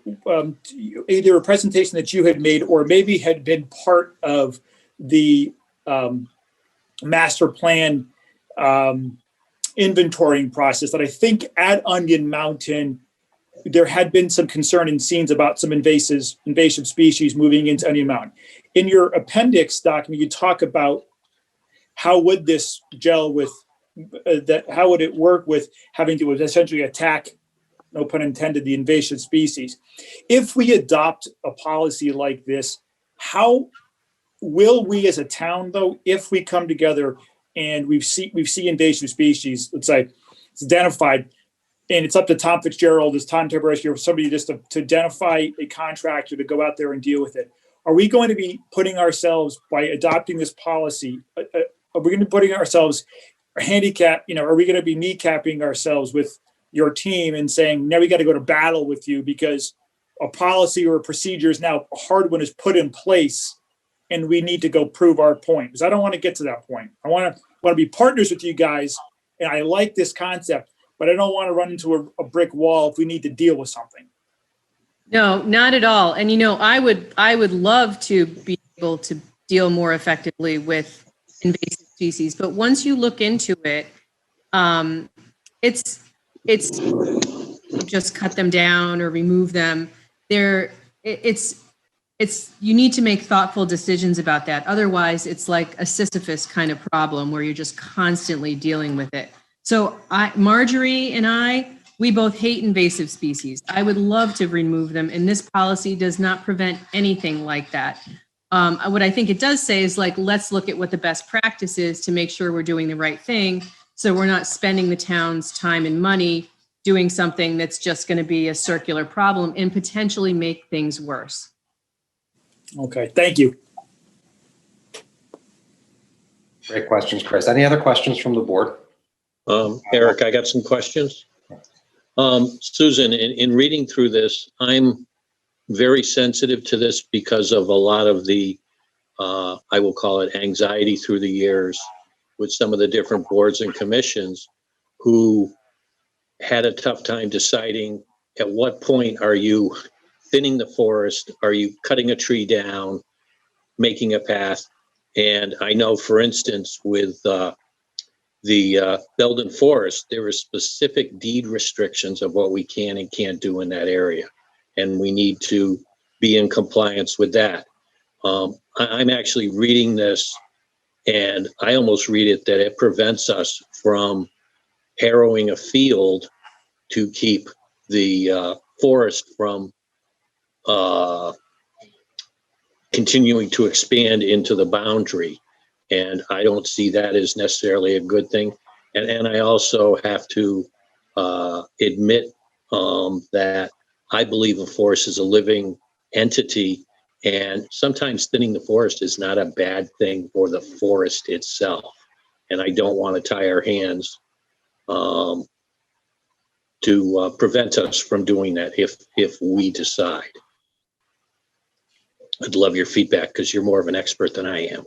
either a presentation that you had made or maybe had been part of the master plan inventorying process that I think at Onion Mountain, there had been some concern and scenes about some invasive species moving into Onion Mountain. In your appendix document, you talk about how would this gel with how would it work with having to essentially attack, no pun intended, the invasive species. If we adopt a policy like this, how will we as a town, though, if we come together and we see invasive species, let's say it's identified, and it's up to Tom Fitzgerald, as Tom Tyberski, or somebody just to identify a contractor to go out there and deal with it. Are we going to be putting ourselves, by adopting this policy, are we going to be putting ourselves handicap, are we going to be kneecapping ourselves with your team and saying, now we got to go to battle with you because a policy or a procedure is now a hard one is put in place and we need to go prove our point? Because I don't want to get to that point. I want to be partners with you guys, and I like this concept, but I don't want to run into a brick wall if we need to deal with something. No, not at all. And I would love to be able to deal more effectively with invasive species, but once you look into it, it's just cut them down or remove them. You need to make thoughtful decisions about that. Otherwise, it's like a Sisyphus kind of problem where you're just constantly dealing with it. So Marjorie and we both hate invasive species. I would love to remove them, and this policy does not prevent anything like that. What I think it does say is like, let's look at what the best practice is to make sure we're doing the right thing. So we're not spending the town's time and money doing something that's just going to be a circular problem and potentially make things worse. Okay, thank you. Great questions, Chris. Any other questions from the board? Eric, I got some questions. Susan, in reading through this, I'm very sensitive to this because of a lot of the, I will call it anxiety through the years with some of the different boards and commissions who had a tough time deciding at what point are you thinning the forest, are you cutting a tree down, making a path? And I know, for instance, with the Belden Forest, there are specific deed restrictions of what we can and can't do in that area. And we need to be in compliance with that. I'm actually reading this, and I almost read it that it prevents us from harrowing a field to keep the forest from continuing to expand into the boundary. And I don't see that as necessarily a good thing. And I also have to admit that I believe a forest is a living entity, and sometimes thinning the forest is not a bad thing for the forest itself. And I don't want to tie our hands to prevent us from doing that if we decide. I'd love your feedback because you're more of an expert than I am.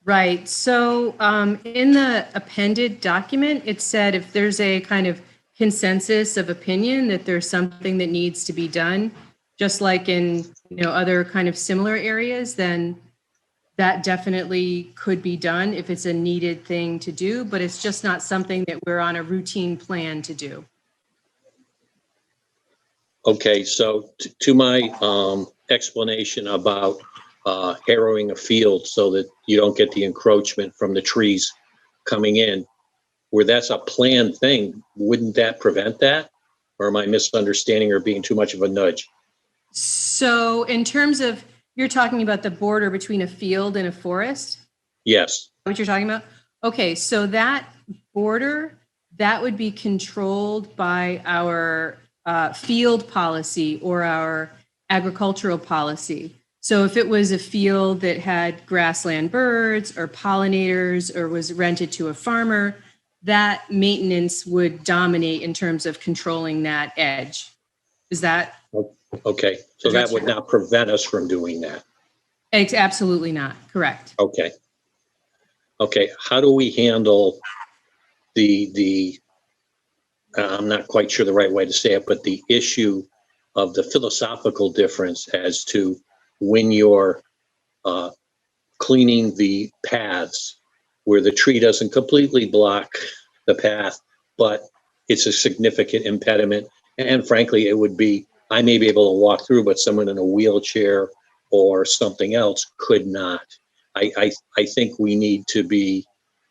Right. So in the appended document, it said if there's a kind of consensus of opinion that there's something that needs to be done, just like in other kind of similar areas, then that definitely could be done if it's a needed thing to do, but it's just not something that we're on a routine plan to do. Okay, so to my explanation about harrowing a field so that you don't get the encroachment from the trees coming in, where that's a planned thing, wouldn't that prevent that? Or am I misunderstanding or being too much of a nudge? So in terms of, you're talking about the border between a field and a forest? Yes. What you're talking about? Okay, so that border, that would be controlled by our field policy or our agricultural policy. So if it was a field that had grassland birds or pollinators or was rented to a farmer, that maintenance would dominate in terms of controlling that edge. Is that? Okay, so that would not prevent us from doing that. It's absolutely not, correct. Okay. Okay, how do we handle the I'm not quite sure the right way to say it, but the issue of the philosophical difference as to when you're cleaning the paths where the tree doesn't completely block the path, but it's a significant impediment. And frankly, it would be, I may be able to walk through, but someone in a wheelchair or something else could not. I think we need to be,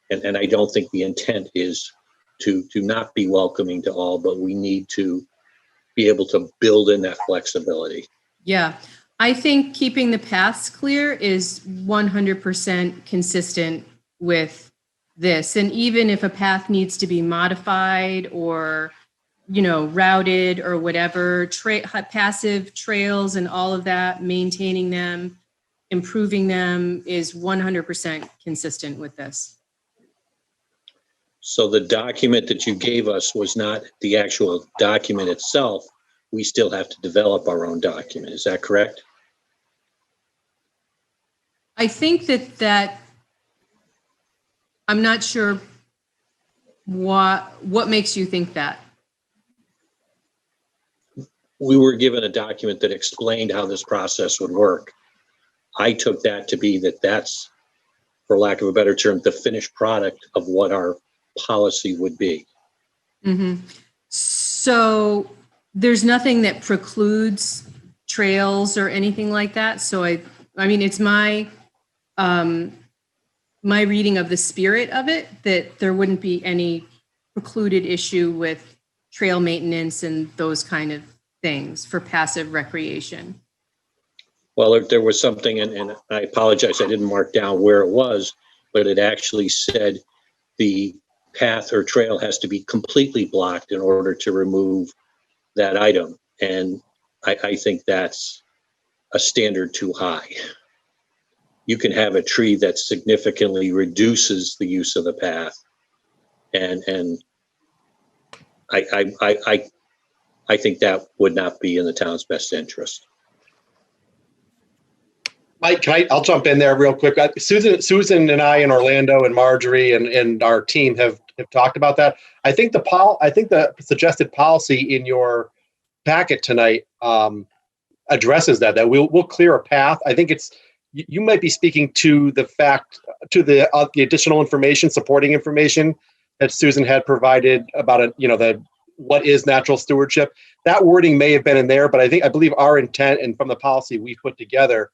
and I don't think the intent is to not be welcoming to all, but we need to be able to build in that flexibility. Yeah, I think keeping the paths clear is 100% consistent with this. And even if a path needs to be modified or, routed or whatever, passive trails and all of that, maintaining them, improving them is 100% consistent with this. So the document that you gave us was not the actual document itself. We still have to develop our own document. Is that correct? I think that I'm not sure what makes you think that. We were given a document that explained how this process would work. I took that to be that's, for lack of a better term, the finished product of what our policy would be. Mm-hmm. So there's nothing that precludes trails or anything like that. So I mean, it's my reading of the spirit of it, that there wouldn't be any precluded issue with trail maintenance and those kind of things for passive recreation. Well, there was something, and I apologize, I didn't mark down where it was, but it actually said the path or trail has to be completely blocked in order to remove that item. And I think that's a standard too high. You can have a tree that significantly reduces the use of the path. And I think that would not be in the town's best interest. Mike, I'll jump in there real quick. Susan and I and Orlando and Marjorie and our team have talked about that. I think the suggested policy in your packet tonight addresses that we'll clear a path. I think you might be speaking to the additional information, supporting information that Susan had provided about what is natural stewardship. That wording may have been in there, but I believe our intent, and from the policy we put together,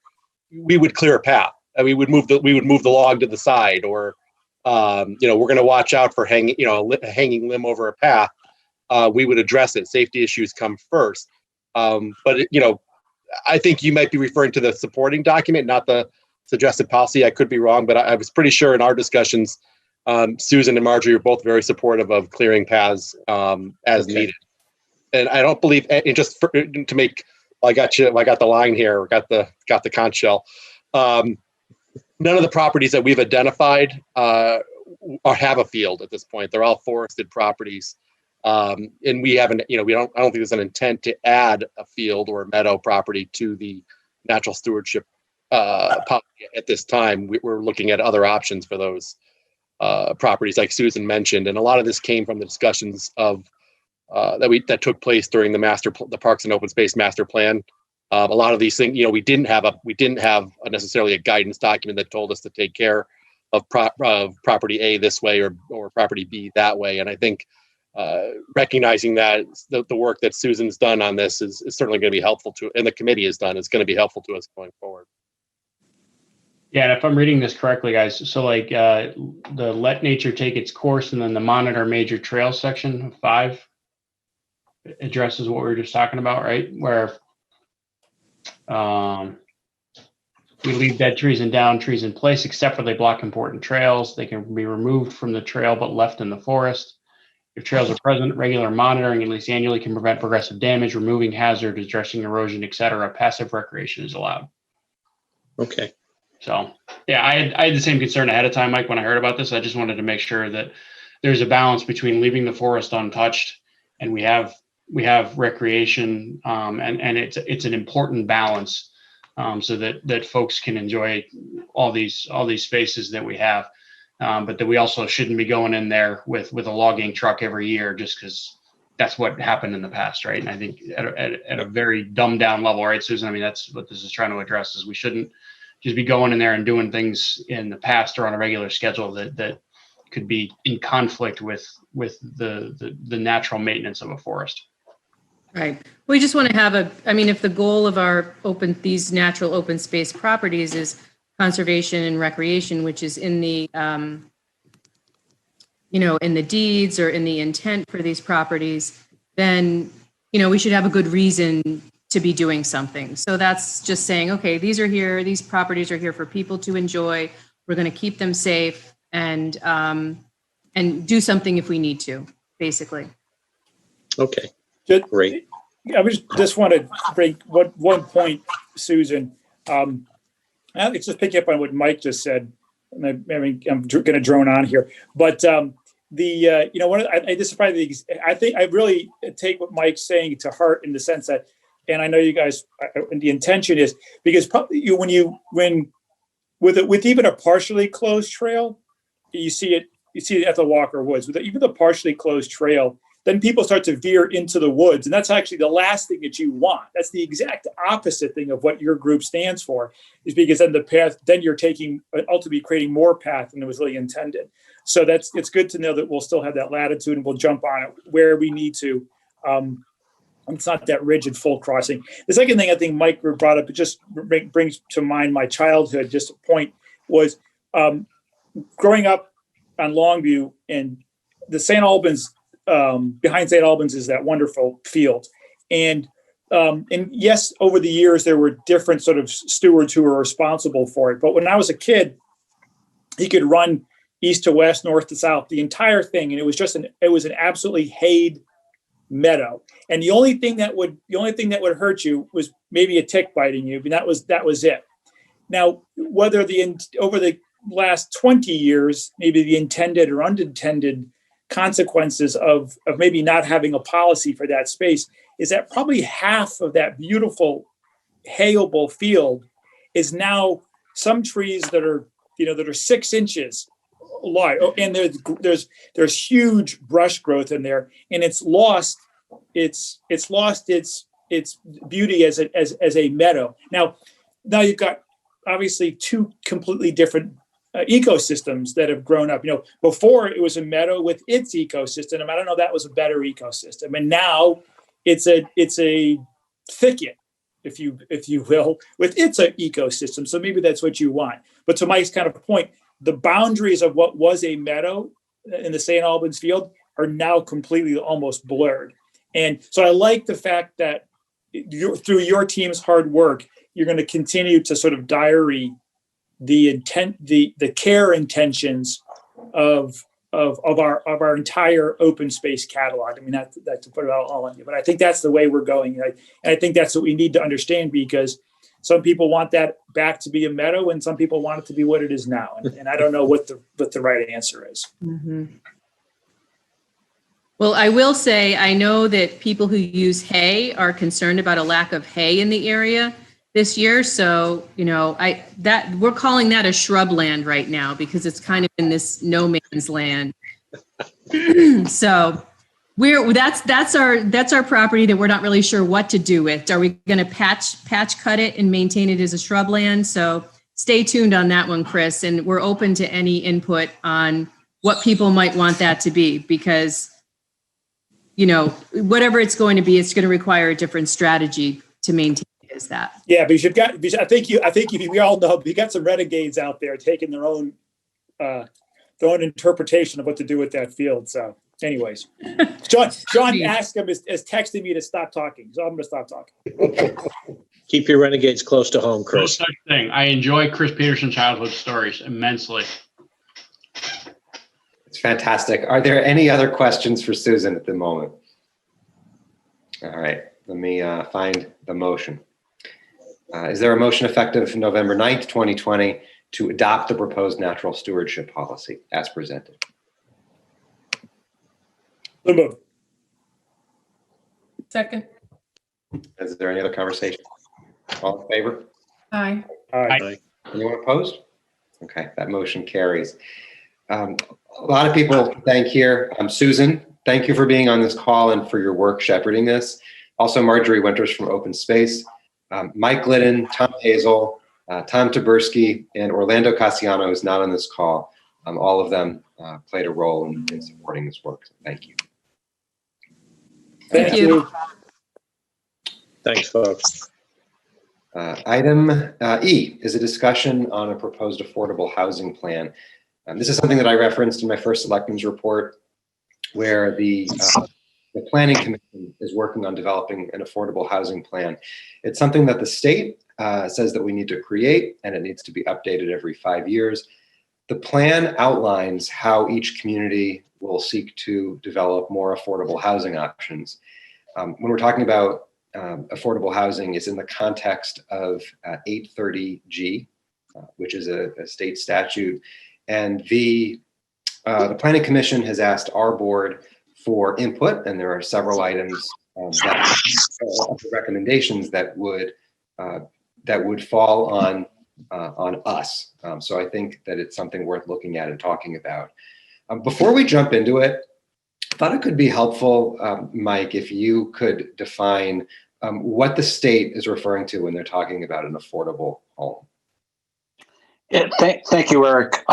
we would clear a path. We would move the log to the side, or we're going to watch out for a hanging limb over a path. We would address it. Safety issues come first. But I think you might be referring to the supporting document, not the suggested policy. I could be wrong, but I was pretty sure in our discussions, Susan and Marjorie are both very supportive of clearing paths as needed. And I don't believe, and just to make, I got the line here, got the conch shell. None of the properties that we've identified have a field at this point. They're all forested properties. And we haven't, I don't think there's an intent to add a field or a meadow property to the natural stewardship policy at this time. We're looking at other options for those properties, like Susan mentioned. And a lot of this came from the discussions of that took place during the Parks and Open Space Master Plan. A lot of these things, we didn't have necessarily a guidance document that told us to take care of property A this way or property B that way. And I think recognizing that the work that Susan's done on this is certainly going to be helpful to, and the committee has done, is going to be helpful to us going forward. Yeah, and if I'm reading this correctly, guys, so like the let nature take its course, and then the monitor major trails section of 5 addresses what we were just talking about, right? Where we leave dead trees and down trees in place, except where they block important trails. They can be removed from the trail but left in the forest. If trails are present, regular monitoring, at least annually, can prevent progressive damage, removing hazards, addressing erosion, etc. Passive recreation is allowed. Okay. So, yeah, I had the same concern ahead of time, Mike, when I heard about this. I just wanted to make sure that there's a balance between leaving the forest untouched, and we have recreation, and it's an important balance, so that folks can enjoy all these spaces that we have. But that we also shouldn't be going in there with a logging truck every year just because that's what happened in the past, right? And I think at a very dumbed down level, right, Susan? I mean, that's what this is trying to address, is we shouldn't just be going in there and doing things in the past or on a regular schedule that could be in conflict with the natural maintenance of a forest. Right. We just want to have if the goal of our these natural open space properties is conservation and recreation, which is in the, in the deeds or in the intent for these properties, then, we should have a good reason to be doing something. So that's just saying, okay, these properties are here for people to enjoy. We're going to keep them safe and do something if we need to, basically. Okay. Great. I just want to bring one point, Susan. It's just picking up on what Mike just said. I'm going to drone on here, but I think I really take what Mike's saying to heart, in the sense that, and I know you guys, and the intention is, because probably with even a partially closed trail, you see it at the Walker Woods. With even the partially closed trail, then people start to veer into the woods. And that's actually the last thing that you want. That's the exact opposite thing of what your group stands for, is because then you're ultimately creating more path than it was really intended. So it's good to know that we'll still have that latitude, and we'll jump on it where we need to. It's not that rigid full crossing. The second thing I think Mike brought up, it just brings to mind my childhood. Just a point was growing up on Longview, and the St. Albans, behind St. Albans is that wonderful field. And yes, over the years, there were different sort of stewards who were responsible for it. But when I was a kid, he could run east to west, north to south, the entire thing. And it was an absolutely hayed meadow. And the only thing that would hurt you was maybe a tick biting you, and that was it. Now, whether over the last 20 years, maybe the intended or unintended consequences of maybe not having a policy for that space is that probably half of that beautiful hayable field is now some trees that are 6 inches wide, and there's huge brush growth in there, and it's lost its beauty as a meadow. Now you've got obviously two completely different ecosystems that have grown up. Before it was a meadow with its ecosystem. I don't know, that was a better ecosystem, and now it's a thicket, if you will, with its ecosystem. So maybe that's what you want. But to Mike's kind of point, the boundaries of what was a meadow in the St. Albans field are now completely almost blurred. And so I like the fact that through your team's hard work, you're going to continue to sort of diary the care intentions of our entire open space catalog. I mean, not to put it all on you, but I think that's the way we're going. And I think that's what we need to understand, because some people want that back to be a meadow, and some people want it to be what it is now. And I don't know what the right answer is. Mm-hmm. Well, I will say, I know that people who use hay are concerned about a lack of hay in the area this year. So, we're calling that a shrubland right now, because it's kind of in this no man's land. So that's our property that we're not really sure what to do with. Are we going to patch cut it and maintain it as a shrubland? So stay tuned on that one, Chris. And we're open to any input on what people might want that to be, because whatever it's going to be, it's going to require a different strategy to maintain it as that. Yeah, because I think we all know you got some renegades out there taking their own interpretation of what to do with that field. So anyways, John asked him is texting me to stop talking. So I'm going to stop talking. Keep your renegades close to home, Chris. No such thing. I enjoy Chris Peterson's childhood stories immensely. It's fantastic. Are there any other questions for Susan at the moment? All right, let me find the motion. Is there a motion effective November 9th, 2020 to adopt the proposed natural stewardship policy as presented? So moved. Second. Is there any other conversation? All in favor? Aye. Aye. Anyone opposed? Okay, that motion carries. A lot of people to thank here. Susan, thank you for being on this call and for your work shepherding this. Also, Marjorie Winters from Open Space, Mike Glidden, Tom Hazel, Tom Taberski, and Orlando Cassiano is not on this call. All of them played a role in supporting this work. So thank you. Thank you. Thanks, folks. Item E is a discussion on a proposed affordable housing plan. This is something that I referenced in my first Selectmen's report, where the Planning Commission is working on developing an affordable housing plan. It's something that the state says that we need to create, and it needs to be updated every 5 years. The plan outlines how each community will seek to develop more affordable housing options. When we're talking about affordable housing, is in the context of 830G, which is a state statute. And the Planning Commission has asked our board for input, and there are several items recommendations that would fall on us. So I think that it's something worth looking at and talking about. Before we jump into it, I thought it could be helpful, Mike, if you could define what the state is referring to when they're talking about an affordable home. Yeah, thank you, Eric.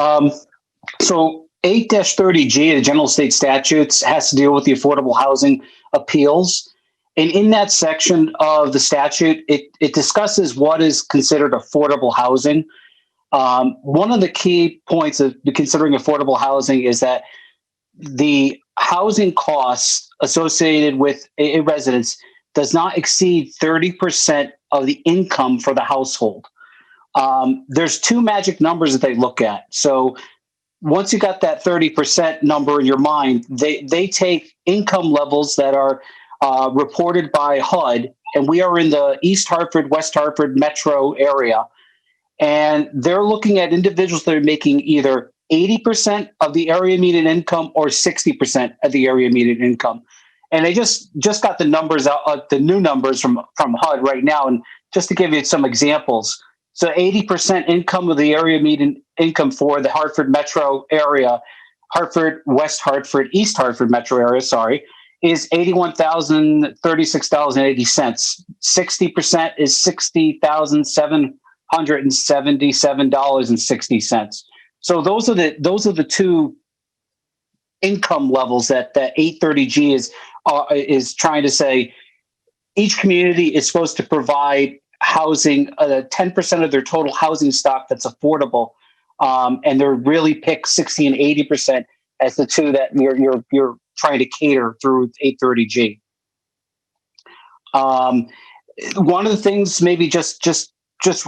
So 8-30G, the general state statutes, has to deal with the affordable housing appeals. And in that section of the statute, it discusses what is considered affordable housing. One of the key points of considering affordable housing is that the housing costs associated with a residence does not exceed 30% of the income for the household. There's two magic numbers that they look at. So once you got that 30% number in your mind, they take income levels that are reported by HUD, and we are in the East Hartford, West Hartford metro area. And they're looking at individuals that are making either 80% of the area median income or 60% of the area median income. And they just got the numbers out, the new numbers from HUD right now. And just to give you some examples, so 80% income of the area median income for the Hartford metro area, Hartford, West Hartford, East Hartford metro area, is $81,036.80. 60% is $60,777.60. So those are the two income levels that 830G is trying to say. Each community is supposed to provide housing, 10% of their total housing stock that's affordable, and they're really pick 60 and 80% as the two that you're trying to cater through 830G. One of the things, maybe just a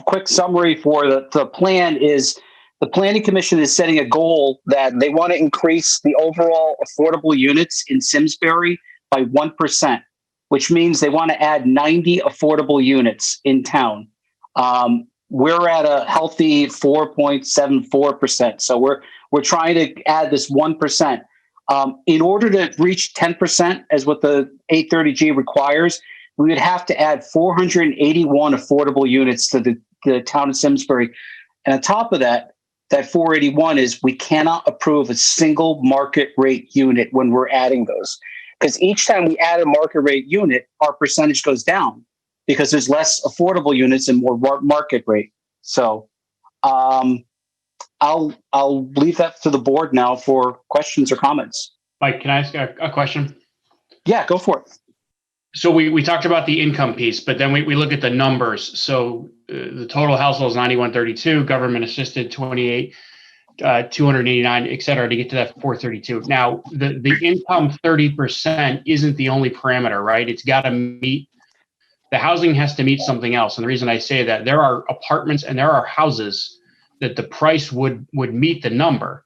quick summary for the plan is the Planning Commission is setting a goal that they want to increase the overall affordable units in Simsbury by 1%, which means they want to add 90 affordable units in town. We're at a healthy 4.74%. So we're trying to add this 1%. In order to reach 10%, as what the 830G requires, we would have to add 481 affordable units to the town of Simsbury. And on top of that 481 is we cannot approve a single market rate unit when we're adding those. Because each time we add a market rate unit, our percentage goes down because there's less affordable units and more market rate. So I'll leave that to the board now for questions or comments. Mike, can I ask a question? Yeah, go for it. So we talked about the income piece, but then we look at the numbers. So the total household is 9132, government assisted 28, 289, et cetera, to get to that 432. Now, the income 30% isn't the only parameter, right? It's got to meet, the housing has to meet something else. And the reason I say that, there are apartments and there are houses that the price would meet the number,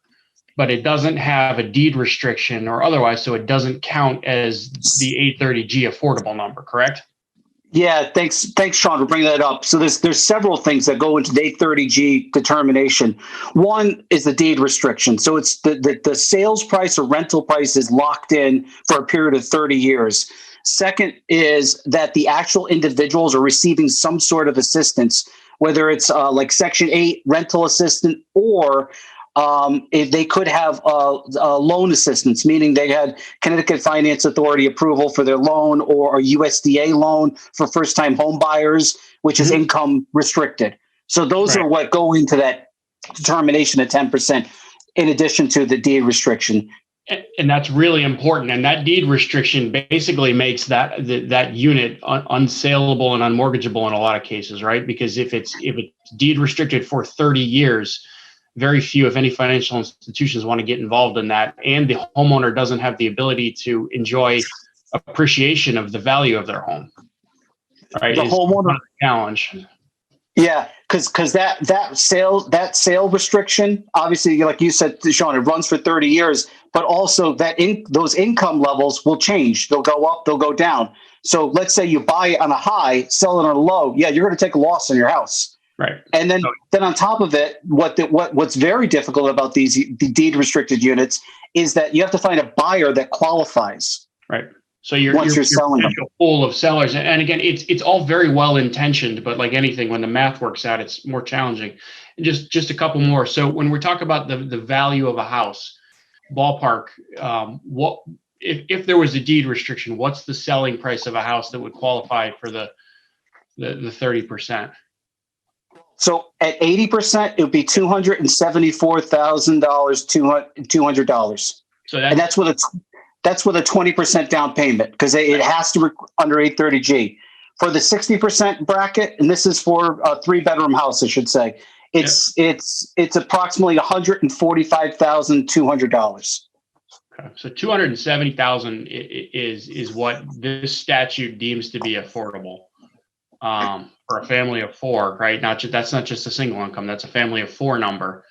but it doesn't have a deed restriction or otherwise, so it doesn't count as the 830G affordable number, correct? Yeah, thanks, Sean, for bringing that up. So there's several things that go into the 830G determination. One is the deed restriction. So it's the sales price or rental price is locked in for a period of 30 years. Second is that the actual individuals are receiving some sort of assistance, whether it's like Section 8 rental assistance, or if they could have loan assistance, meaning they had Connecticut Finance Authority approval for their loan, or a USDA loan for first-time home buyers, which is income restricted. So those are what go into that determination of 10%, in addition to the deed restriction. And that's really important. And that deed restriction basically makes that unit unsaleable and unmortgageable in a lot of cases, right? Because if it's deed restricted for 30 years, very few, if any, financial institutions want to get involved in that. And the homeowner doesn't have the ability to enjoy appreciation of the value of their home. Right? The homeowner challenge. Yeah, because that sale restriction, obviously, like you said, Sean, it runs for 30 years, but also those income levels will change. They'll go up, they'll go down. So let's say you buy it on a high, sell it on a low. Yeah, you're going to take a loss on your house. Right. And then on top of it, what's very difficult about the deed restricted units is that you have to find a buyer that qualifies. Right. So you're selling them. Pool of sellers. And again, it's all very well intentioned, but like anything, when the math works out, it's more challenging. And just a couple more. So when we talk about the value of a house, ballpark, what if there was a deed restriction, what's the selling price of a house that would qualify for the 30%? So at 80%, it would be $274,000, $200. So that's what it's. That's with a 20% down payment because it has to under 830G. For the 60% bracket, and this is for a 3-bedroom house, I should say, it's approximately $145,200. Okay. So 270,000 is what this statute deems to be affordable for a family of 4, right? That's not just a single income. That's a family of 4 number.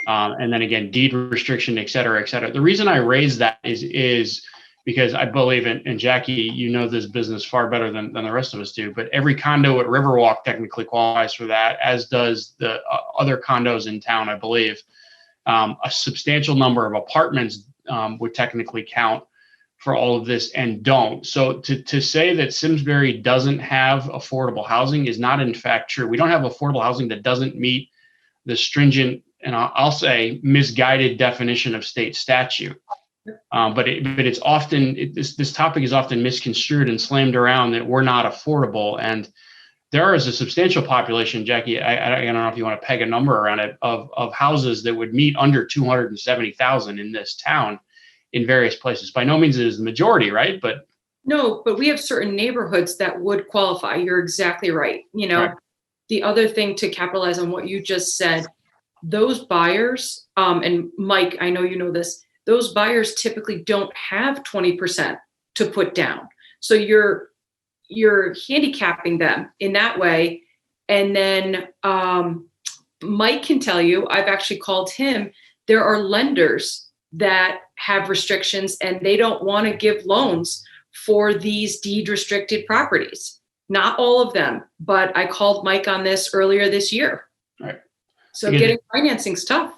And then again, deed restriction, et cetera, et cetera. The reason I raise that is because I believe in Jackie, you know this business far better than the rest of us do, but every condo at Riverwalk technically qualifies for that, as does the other condos in town, I believe. A substantial number of apartments would technically count for all of this and don't. So to say that Simsbury doesn't have affordable housing is not in fact true. We don't have affordable housing that doesn't meet the stringent, and I'll say misguided definition of state statute. But it's often, this topic is often misconstrued and slammed around that we're not affordable. And there is a substantial population, Jackie, I don't know if you want to peg a number around it, of houses that would meet under 270,000 in this town in various places. By no means is the majority, right? But no, but we have certain neighborhoods that would qualify. You're exactly right. Right. The other thing to capitalize on what you just said, those buyers, and Mike, I know you know this, those buyers typically don't have 20% to put down. So you're handicapping them in that way. And then Mike can tell you, I've actually called him, there are lenders that have restrictions and they don't want to give loans for these deed restricted properties. Not all of them, but I called Mike on this earlier this year. Right. So getting financing's tough.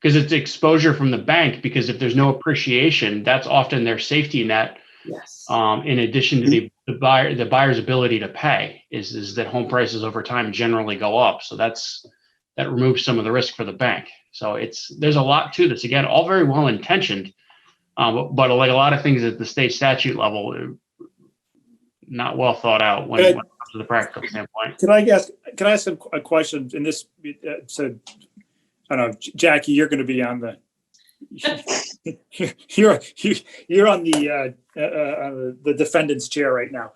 Because it's exposure from the bank, because if there's no appreciation, that's often their safety net. Yes. In addition to the buyer's ability to pay is that home prices over time generally go up. So that removes some of the risk for the bank. So there's a lot to this. Again, all very well intentioned, but like a lot of things at the state statute level, not well thought out when it comes to the practical standpoint. Can I ask a question? And this, so I don't know, Jackie, you're going to be on the. You're on the defendant's chair right now.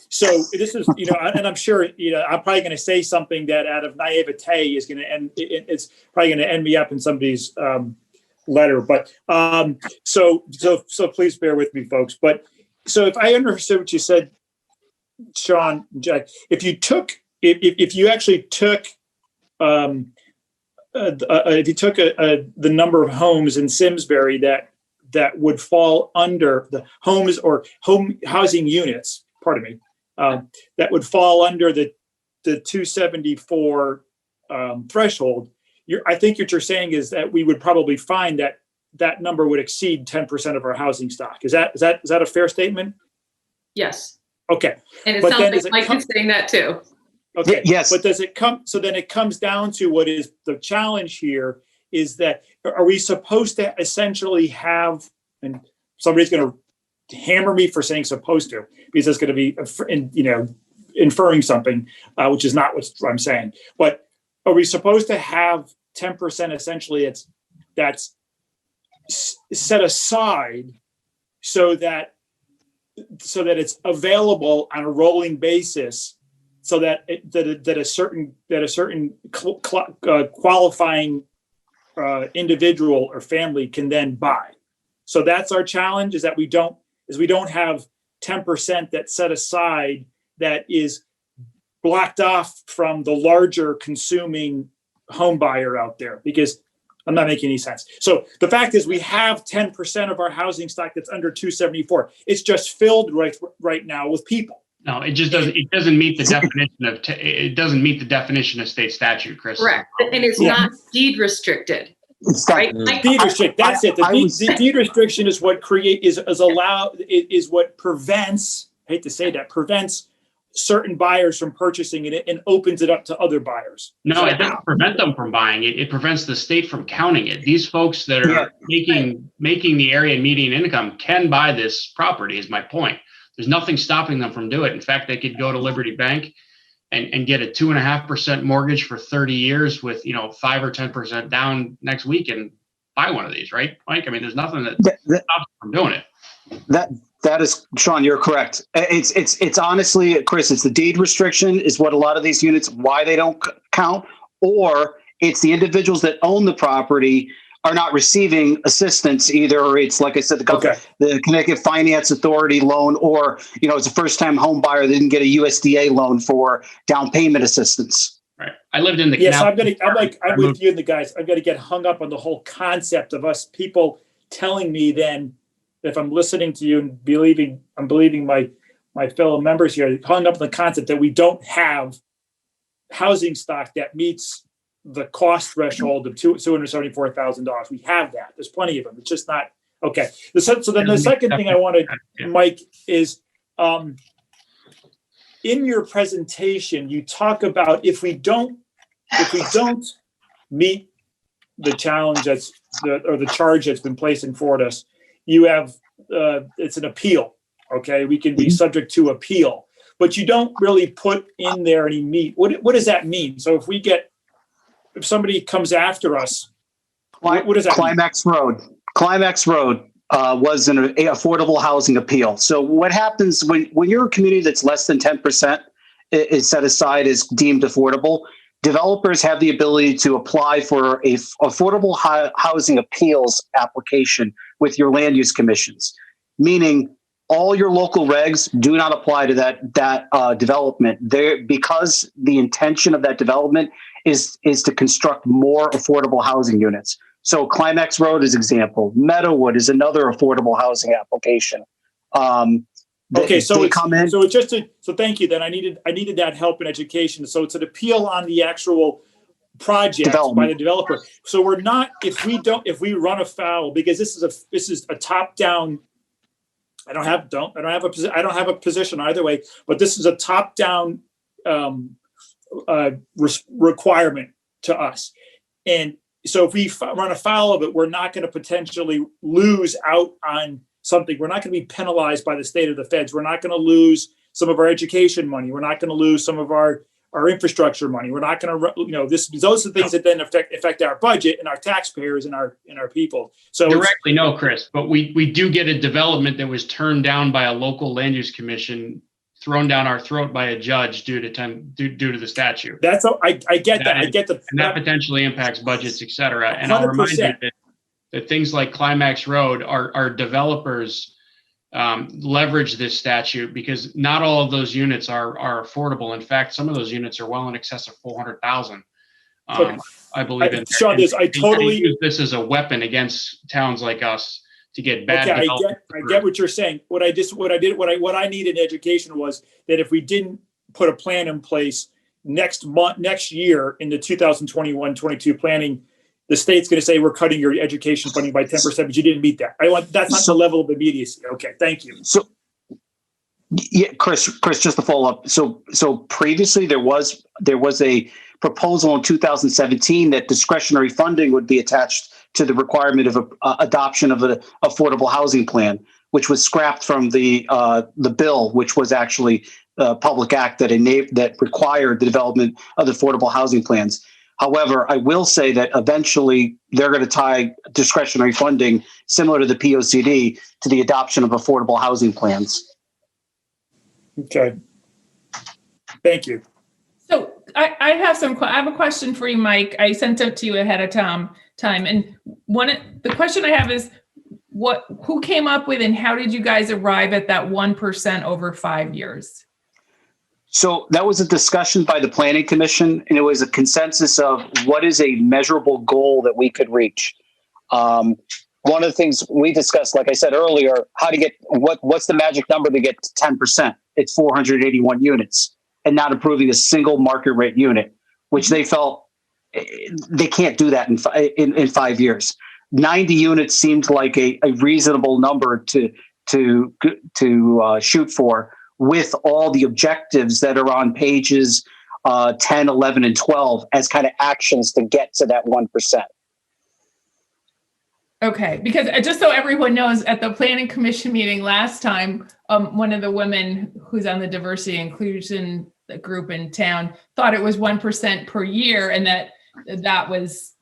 So this is, and I'm sure, I'm probably going to say something that out of naivete is going to end. It's probably going to end me up in somebody's letter. But so please bear with me, folks. But so if I understood what you said, Sean, Jack, if you actually took the number of homes in Simsbury that would fall under the homes or home housing units, that would fall under the 274 threshold, I think what you're saying is that we would probably find that number would exceed 10% of our housing stock. Is that a fair statement? Yes. Okay. And it sounds like Mike is saying that too. Okay. Yes. But does it come? So then it comes down to what is the challenge here is that are we supposed to essentially have, and somebody's going to hammer me for saying supposed to, because that's going to be, inferring something, which is not what I'm saying. But are we supposed to have 10% essentially that's set aside so that it's available on a rolling basis, so that a certain qualifying individual or family can then buy. So that's our challenge: is that we don't have 10% that's set aside that is blocked off from the larger consuming home buyer out there. Because I'm not making any sense. So the fact is, we have 10% of our housing stock that's under 274. It's just filled right now with people. No, it just doesn't. It doesn't meet the definition of. It doesn't meet the definition of state statute, Chris. Correct, and it's not deed restricted. Right? Deed restrict. That's it. The deed restriction is what is what prevents. I hate to say that, prevents certain buyers from purchasing it and opens it up to other buyers. No, it doesn't prevent them from buying it. It prevents the state from counting it. These folks that are making the area median income can buy this property, is my point. There's nothing stopping them from doing it. In fact, they could go to Liberty Bank and get a 2.5% mortgage for 30 years with 5 or 10% down next week and buy one of these, right, Mike? I mean, there's nothing that stops them from doing it. That is, Sean, you're correct. It's honestly, Chris, it's the deed restriction is what a lot of these units, why they don't count, or it's the individuals that own the property are not receiving assistance either. Or it's, like I said, the Connecticut Finance Authority loan, or, it's a first-time home buyer that didn't get a USDA loan for down payment assistance. Right. I lived in the Yes, canal. I'm with you and the guys. I've got to get hung up on the whole concept of us people telling me then, if I'm listening to you and I'm believing my fellow members here, hung up on the concept that we don't have housing stock that meets the cost threshold of $274,000. We have that. There's plenty of them. It's just not okay. So then the second thing I wanted, Mike, is in your presentation, you talk about if we don't meet the challenge or the charge that's been placed in for us, you have it's an appeal. Okay, we can be subject to appeal, but you don't really put in there any meat. What does that mean? So if somebody comes after us, what does that mean? Climax Road was an affordable housing appeal. So what happens when you're a community that's less than 10% is set aside as deemed affordable, developers have the ability to apply for a affordable housing appeals application with your land use commissions, meaning all your local regs do not apply to that development there, because the intention of that development is to construct more affordable housing units. So Climax Road is example. Meadowwood is another affordable housing application. Okay, so thank you. Then I needed that help and education. So it's an appeal on the actual project by the developer. So we're not, if we run afoul, because this is a top down. I don't have a position either way, but this is a top down requirement to us. And so if we run afoul of it, we're not going to potentially lose out on something. We're not going to be penalized by the state or the feds. We're not going to lose some of our education money. We're not going to lose some of our infrastructure money. We're not going to, those are the things that then affect our budget and our taxpayers and our people. So directly, no, Chris, but we do get a development that was turned down by a local land use commission, thrown down our throat by a judge due to the statute. I get that. I get that. And that potentially impacts budgets, et cetera. And 100%. I'll remind you that things like Climax Road, our developers leverage this statute because not all of those units are affordable. In fact, some of those units are well in excess of 400,000. I believe Sean, I totally use this as a weapon against towns like us to get bad. Okay, I get what you're saying. What I needed in education was that if we didn't put a plan in place next year in the 2021-22 planning, the state's going to say we're cutting your education funding by 10%, but you didn't meet that. That's not the level of immediacy. Okay, thank you. So, yeah, Chris, just to follow up. So previously there was a proposal in 2017 that discretionary funding would be attached to the requirement of adoption of an affordable housing plan, which was scrapped from the bill, which was actually a public act that required the development of the affordable housing plans. However, I will say that eventually they're going to tie discretionary funding, similar to the POCD, to the adoption of affordable housing plans. Okay. Thank you. So I have a question for you, Mike. I sent it to you ahead of time. And the question I have is, who came up with and how did you guys arrive at that 1% over 5 years? So that was a discussion by the Planning Commission, and it was a consensus of what is a measurable goal that we could reach. One of the things we discussed, like I said earlier, how to get what's the magic number to get to 10%? It's 481 units, and not approving a single market rate unit, which they felt they can't do that in 5 years. 90 units seemed like a reasonable number to shoot for, with all the objectives that are on pages 10, 11, and 12 as kind of actions to get to that 1%. Okay, because just so everyone knows, at the Planning Commission meeting last time, one of the women who's on the diversity inclusion group in town thought it was 1% per year, and that was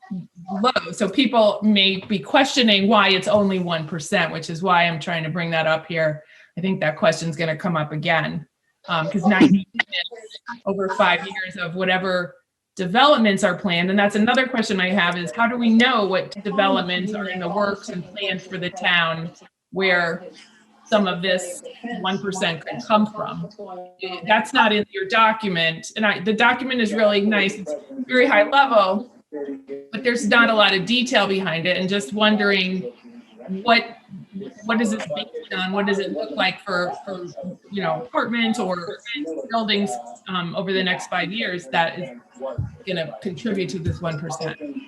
low. So people may be questioning why it's only 1%, which is why I'm trying to bring that up here. I think that question's going to come up again, because 90 units over 5 years of whatever developments are planned. And that's another question I have is, how do we know what developments are in the works and plans for the town where some of this 1% could come from? That's not in your document. And the document is really nice. It's very high level, but there's not a lot of detail behind it. And just wondering what is this based on? What does it look like for apartments or buildings over the next 5 years that is going to contribute to this 1%?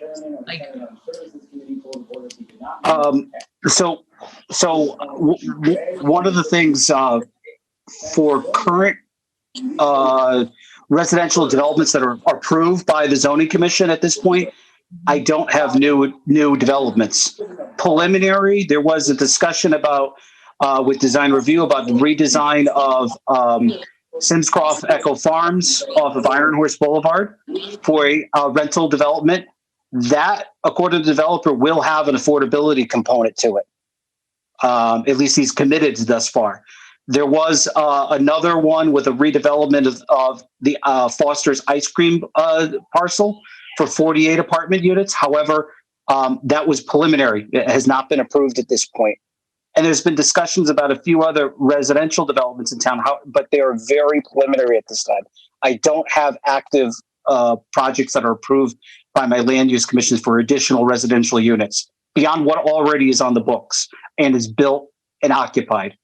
One of the things for current residential developments that are approved by the zoning commission at this point, I don't have new developments. Preliminary, there was a discussion about with design review about the redesign of Simscroft Echo Farms off of Iron Horse Boulevard for a rental development. That, according to the developer, will have an affordability component to it. At least he's committed thus far. There was another one with a redevelopment of the Foster's ice cream parcel for 48 apartment units. However, that was preliminary. It has not been approved at this point. And there's been discussions about a few other residential developments in town, but they are very preliminary at this time. I don't have active projects that are approved by my land use commissions for additional residential units beyond what already is on the books and is built and occupied.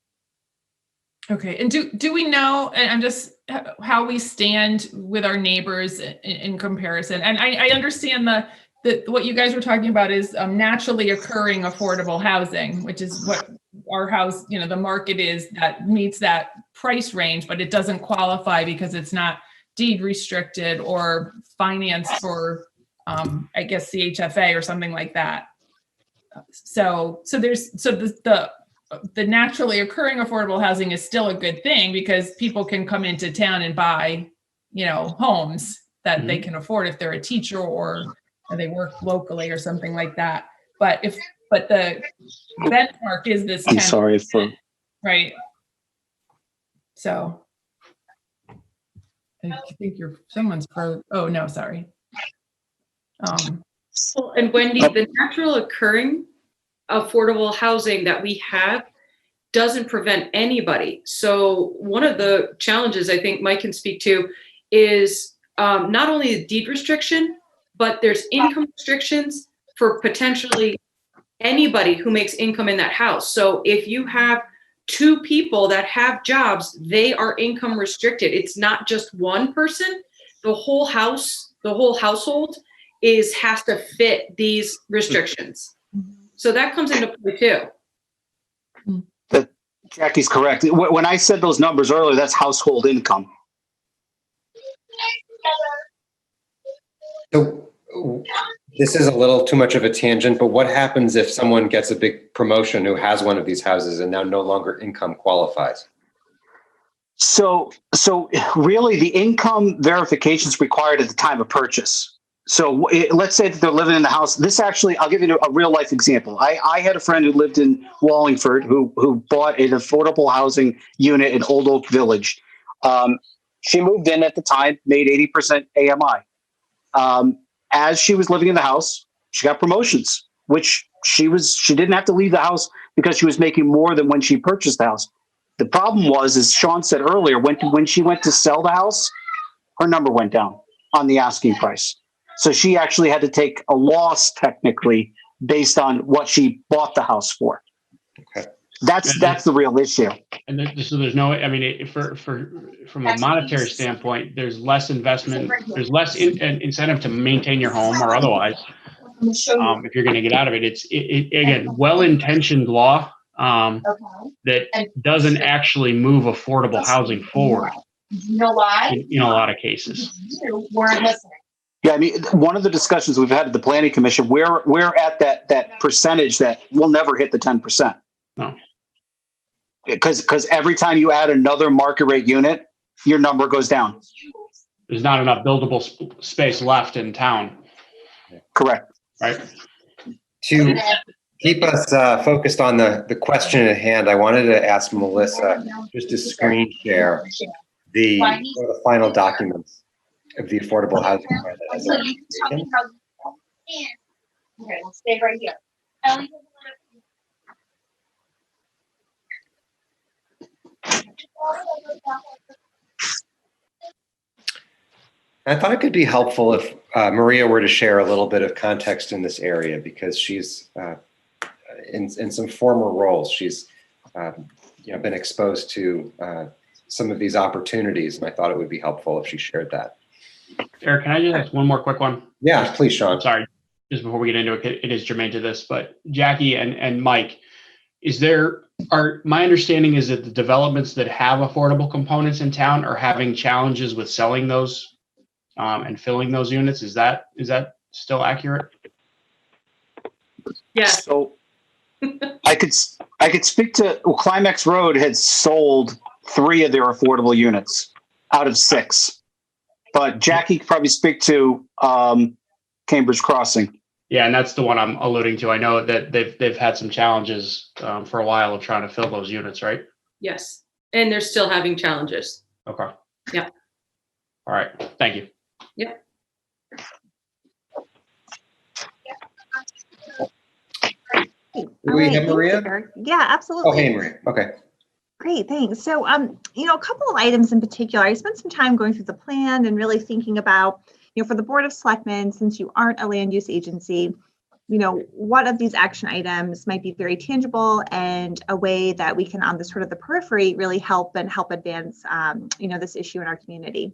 Okay. And do we know, and I'm just how we stand with our neighbors in comparison? And I understand what you guys were talking about is naturally occurring affordable housing, which is what our house, the market is that meets that price range, but it doesn't qualify because it's not deed restricted or financed for, I guess, CHFA or something like that. So the naturally occurring affordable housing is still a good thing because people can come into town and buy, homes that they can afford if they're a teacher or they work locally or something like that. But the benchmark is this 10%, right? So I think someone's oh no, sorry. And Wendy, the natural occurring affordable housing that we have doesn't prevent anybody. So one of the challenges I think Mike can speak to is not only the deed restriction, but there's income restrictions for potentially anybody who makes income in that house. So if you have two people that have jobs, they are income restricted. It's not just one person. The whole household has to fit these restrictions. So that comes into play too. Jackie's correct. When I said those numbers earlier, that's household income. So this is a little too much of a tangent, but what happens if someone gets a big promotion who has one of these houses and now no longer income qualifies? So really the income verification is required at the time of purchase. So let's say that they're living in the house. This actually, I'll give you a real life example. I had a friend who lived in Wallingford who bought an affordable housing unit in Old Oak Village. She moved in at the time, made 80% AMI. As she was living in the house, she got promotions, which she didn't have to leave the house because she was making more than when she purchased the house. The problem was, as Sean said earlier, when she went to sell the house, her number went down on the asking price. So she actually had to take a loss technically based on what she bought the house for. Okay. That's the real issue. And so there's no, I mean, from a monetary standpoint, there's less investment, there's less incentive to maintain your home or otherwise. If you're going to get out of it, it's again, well-intentioned law that doesn't actually move affordable housing forward. In a lot of cases. You weren't listening. Yeah, I mean, one of the discussions we've had at the Planning Commission, we're at that percentage that we'll never hit the 10%. No. Because every time you add another market rate unit, your number goes down. There's not enough buildable space left in town. Correct. right? To keep us focused on the question at hand, I wanted to ask Melissa just to screen share one of the final documents of the affordable housing plan that has taken. Okay, we'll stay right here. I thought it could be helpful if Maria were to share a little bit of context in this area, because she's in some former roles, she's been exposed to some of these opportunities, and I thought it would be helpful if she shared that. Eric, can I just ask one more quick one? Yeah, please, Sean. Sorry, just before we get into it, it is germane to this, but Jackie and Mike, my understanding is that the developments that have affordable components in town are having challenges with selling those and filling those units. Is that still accurate? Yes. So I could speak to Climax Road had sold 3 of their affordable units out of 6, but Jackie could probably speak to Cambridge Crossing. Yeah, and that's the one I'm alluding to. I know that they've had some challenges for a while of trying to fill those units, right? Yes. And they're still having challenges. Okay. Yeah. All right. Thank you. Yep. Do we have Maria? Yeah, absolutely. Oh, hey, Maria. Okay. Great, thanks. So, a couple of items in particular. I spent some time going through the plan and really thinking about, for the Board of Selectmen, since you aren't a land use agency, what of these action items might be very tangible and a way that we can, on the sort of the periphery, really help advance, this issue in our community.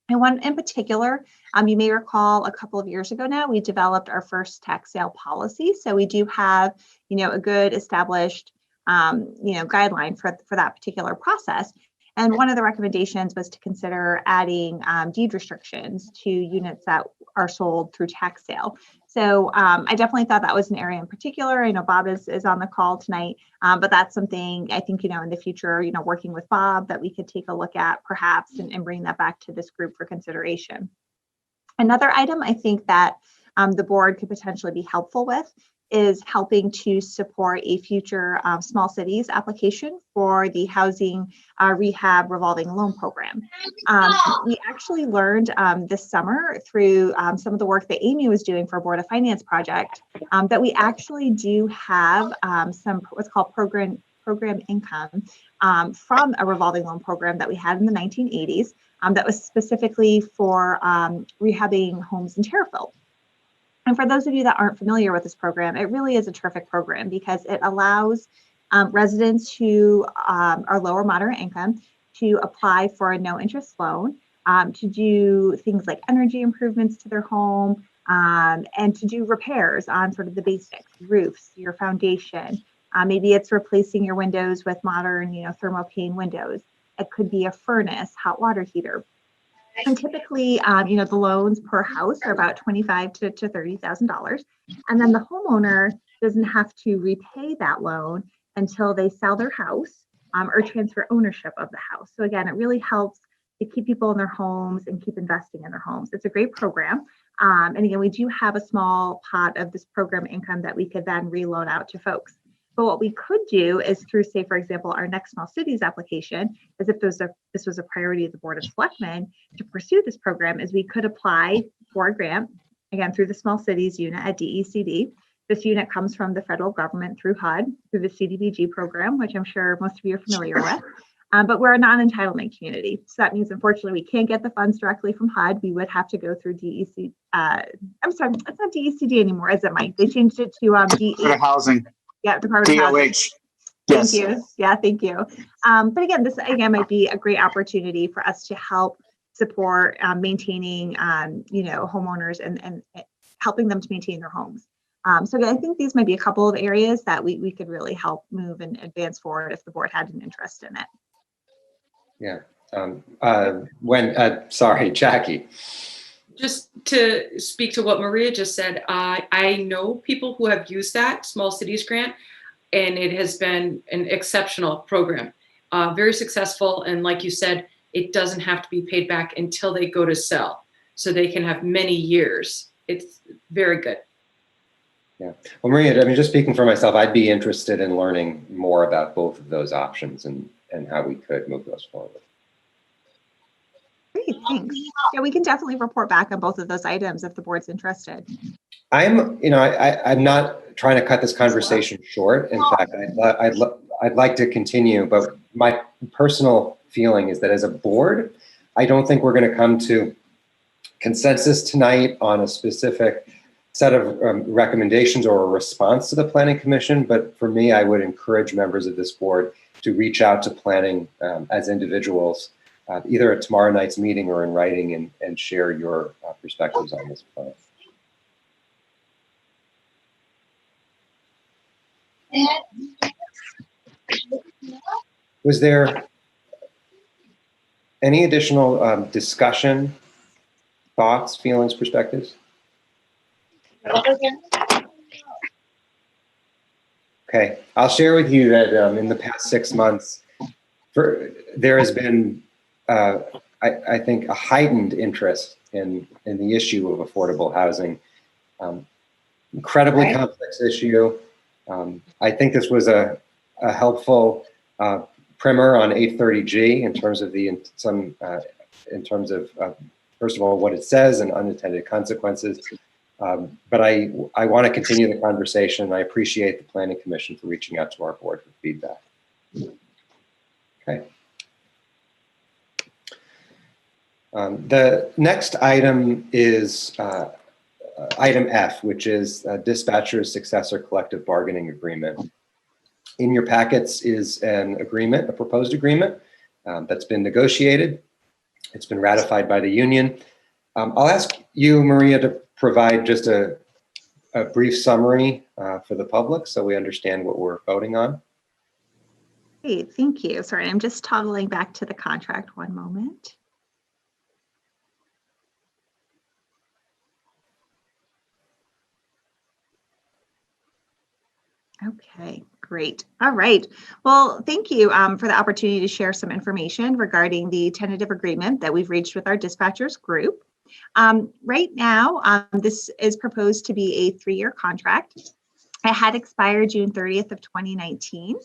And one in particular, you may recall a couple of years ago now, we developed our first tax sale policy. So we do have, a good established, guideline for that particular process. And one of the recommendations was to consider adding deed restrictions to units that are sold through tax sale. So I definitely thought that was an area in particular. I know Bob is on the call tonight, but that's something I think, in the future, working with Bob, that we could take a look at perhaps and bring that back to this group for consideration. Another item I think that the board could potentially be helpful with is helping to support a future small cities application for the housing rehab revolving loan program. We actually learned this summer through some of the work that Amy was doing for a Board of Finance project that we actually do have some what's called program income from a revolving loan program that we had in the 1980s that was specifically for rehabbing homes in Terriffill. And for those of you that aren't familiar with this program, it really is a terrific program because it allows residents who are lower moderate income to apply for a no interest loan, to do things like energy improvements to their home, and to do repairs on sort of the basics, roofs, your foundation. Maybe it's replacing your windows with modern, thermopane windows. It could be a furnace, hot water heater. And typically, the loans per house are about $25,000 to $30,000. And then the homeowner doesn't have to repay that loan until they sell their house or transfer ownership of the house. So again, it really helps to keep people in their homes and keep investing in their homes. It's a great program. And again, we do have a small pot of this program income that we could then reloan out to folks. But what we could do is through, say, for example, our next small cities application, as if this was a priority of the Board of Selectmen to pursue this program, is we could apply for a grant, again, through the small cities unit at DECD. This unit comes from the federal government through HUD, through the CDBG program, which I'm sure most of you are familiar with. But we're a non-entitlement community. So that means, unfortunately, we can't get the funds directly from HUD. We would have to go through DEC. I'm sorry, it's not DECD anymore, is it, Mike? They changed it to DE. Housing. Yeah, Department of Housing. Yes. Thank you. Yeah, thank you. But again, this might be a great opportunity for us to help support maintaining, homeowners and helping them to maintain their homes. So again, I think these might be a couple of areas that we could really help move and advance forward if the board had an interest in it. Yeah. Sorry, Jackie. Just to speak to what Maria just said, I know people who have used that small cities grant, and it has been an exceptional program, very successful. And like you said, it doesn't have to be paid back until they go to sell. So they can have many years. It's very good. Yeah. Well, Maria, I mean, just speaking for myself, I'd be interested in learning more about both of those options and how we could move those forward. Great, thanks. Yeah, we can definitely report back on both of those items if the board's interested. I'm not trying to cut this conversation short. In fact, I'd like to continue, but my personal feeling is that as a board, I don't think we're going to come to consensus tonight on a specific set of recommendations or a response to the Planning Commission. But for me, I would encourage members of this board to reach out to planning as individuals, either at tomorrow night's meeting or in writing, and share your perspectives on this plan. Was there any additional discussion, thoughts, feelings, perspectives? Okay, I'll share with you that in the past 6 months, there has been, I think, a heightened interest in the issue of affordable housing. Incredibly complex issue. I think this was a helpful primer on 830G in terms of first of all, what it says and unintended consequences. But I want to continue the conversation. I appreciate the Planning Commission for reaching out to our board for feedback. Okay. The next item is item F, which is dispatcher's successor collective bargaining agreement. In your packets is an agreement, a proposed agreement that's been negotiated. It's been ratified by the union. I'll ask you, Maria, to provide just a brief summary for the public so we understand what we're voting on. Great, thank you. Sorry, I'm just toggling back to the contract. One moment. Okay, great. All right. Well, thank you for the opportunity to share some information regarding the tentative agreement that we've reached with our dispatchers group. Right now, this is proposed to be a 3-year contract. It had expired June 30th of 2019.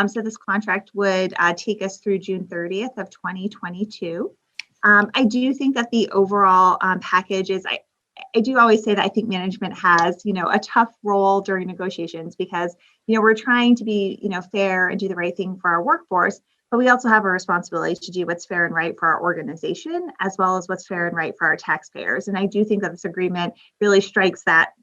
So this contract would take us through June 30th of 2022. I do think that the overall package is, I do always say that I think management has, a tough role during negotiations because, we're trying to be, fair and do the right thing for our workforce, but we also have a responsibility to do what's fair and right for our organization, as well as what's fair and right for our taxpayers. And I do think that this agreement really strikes that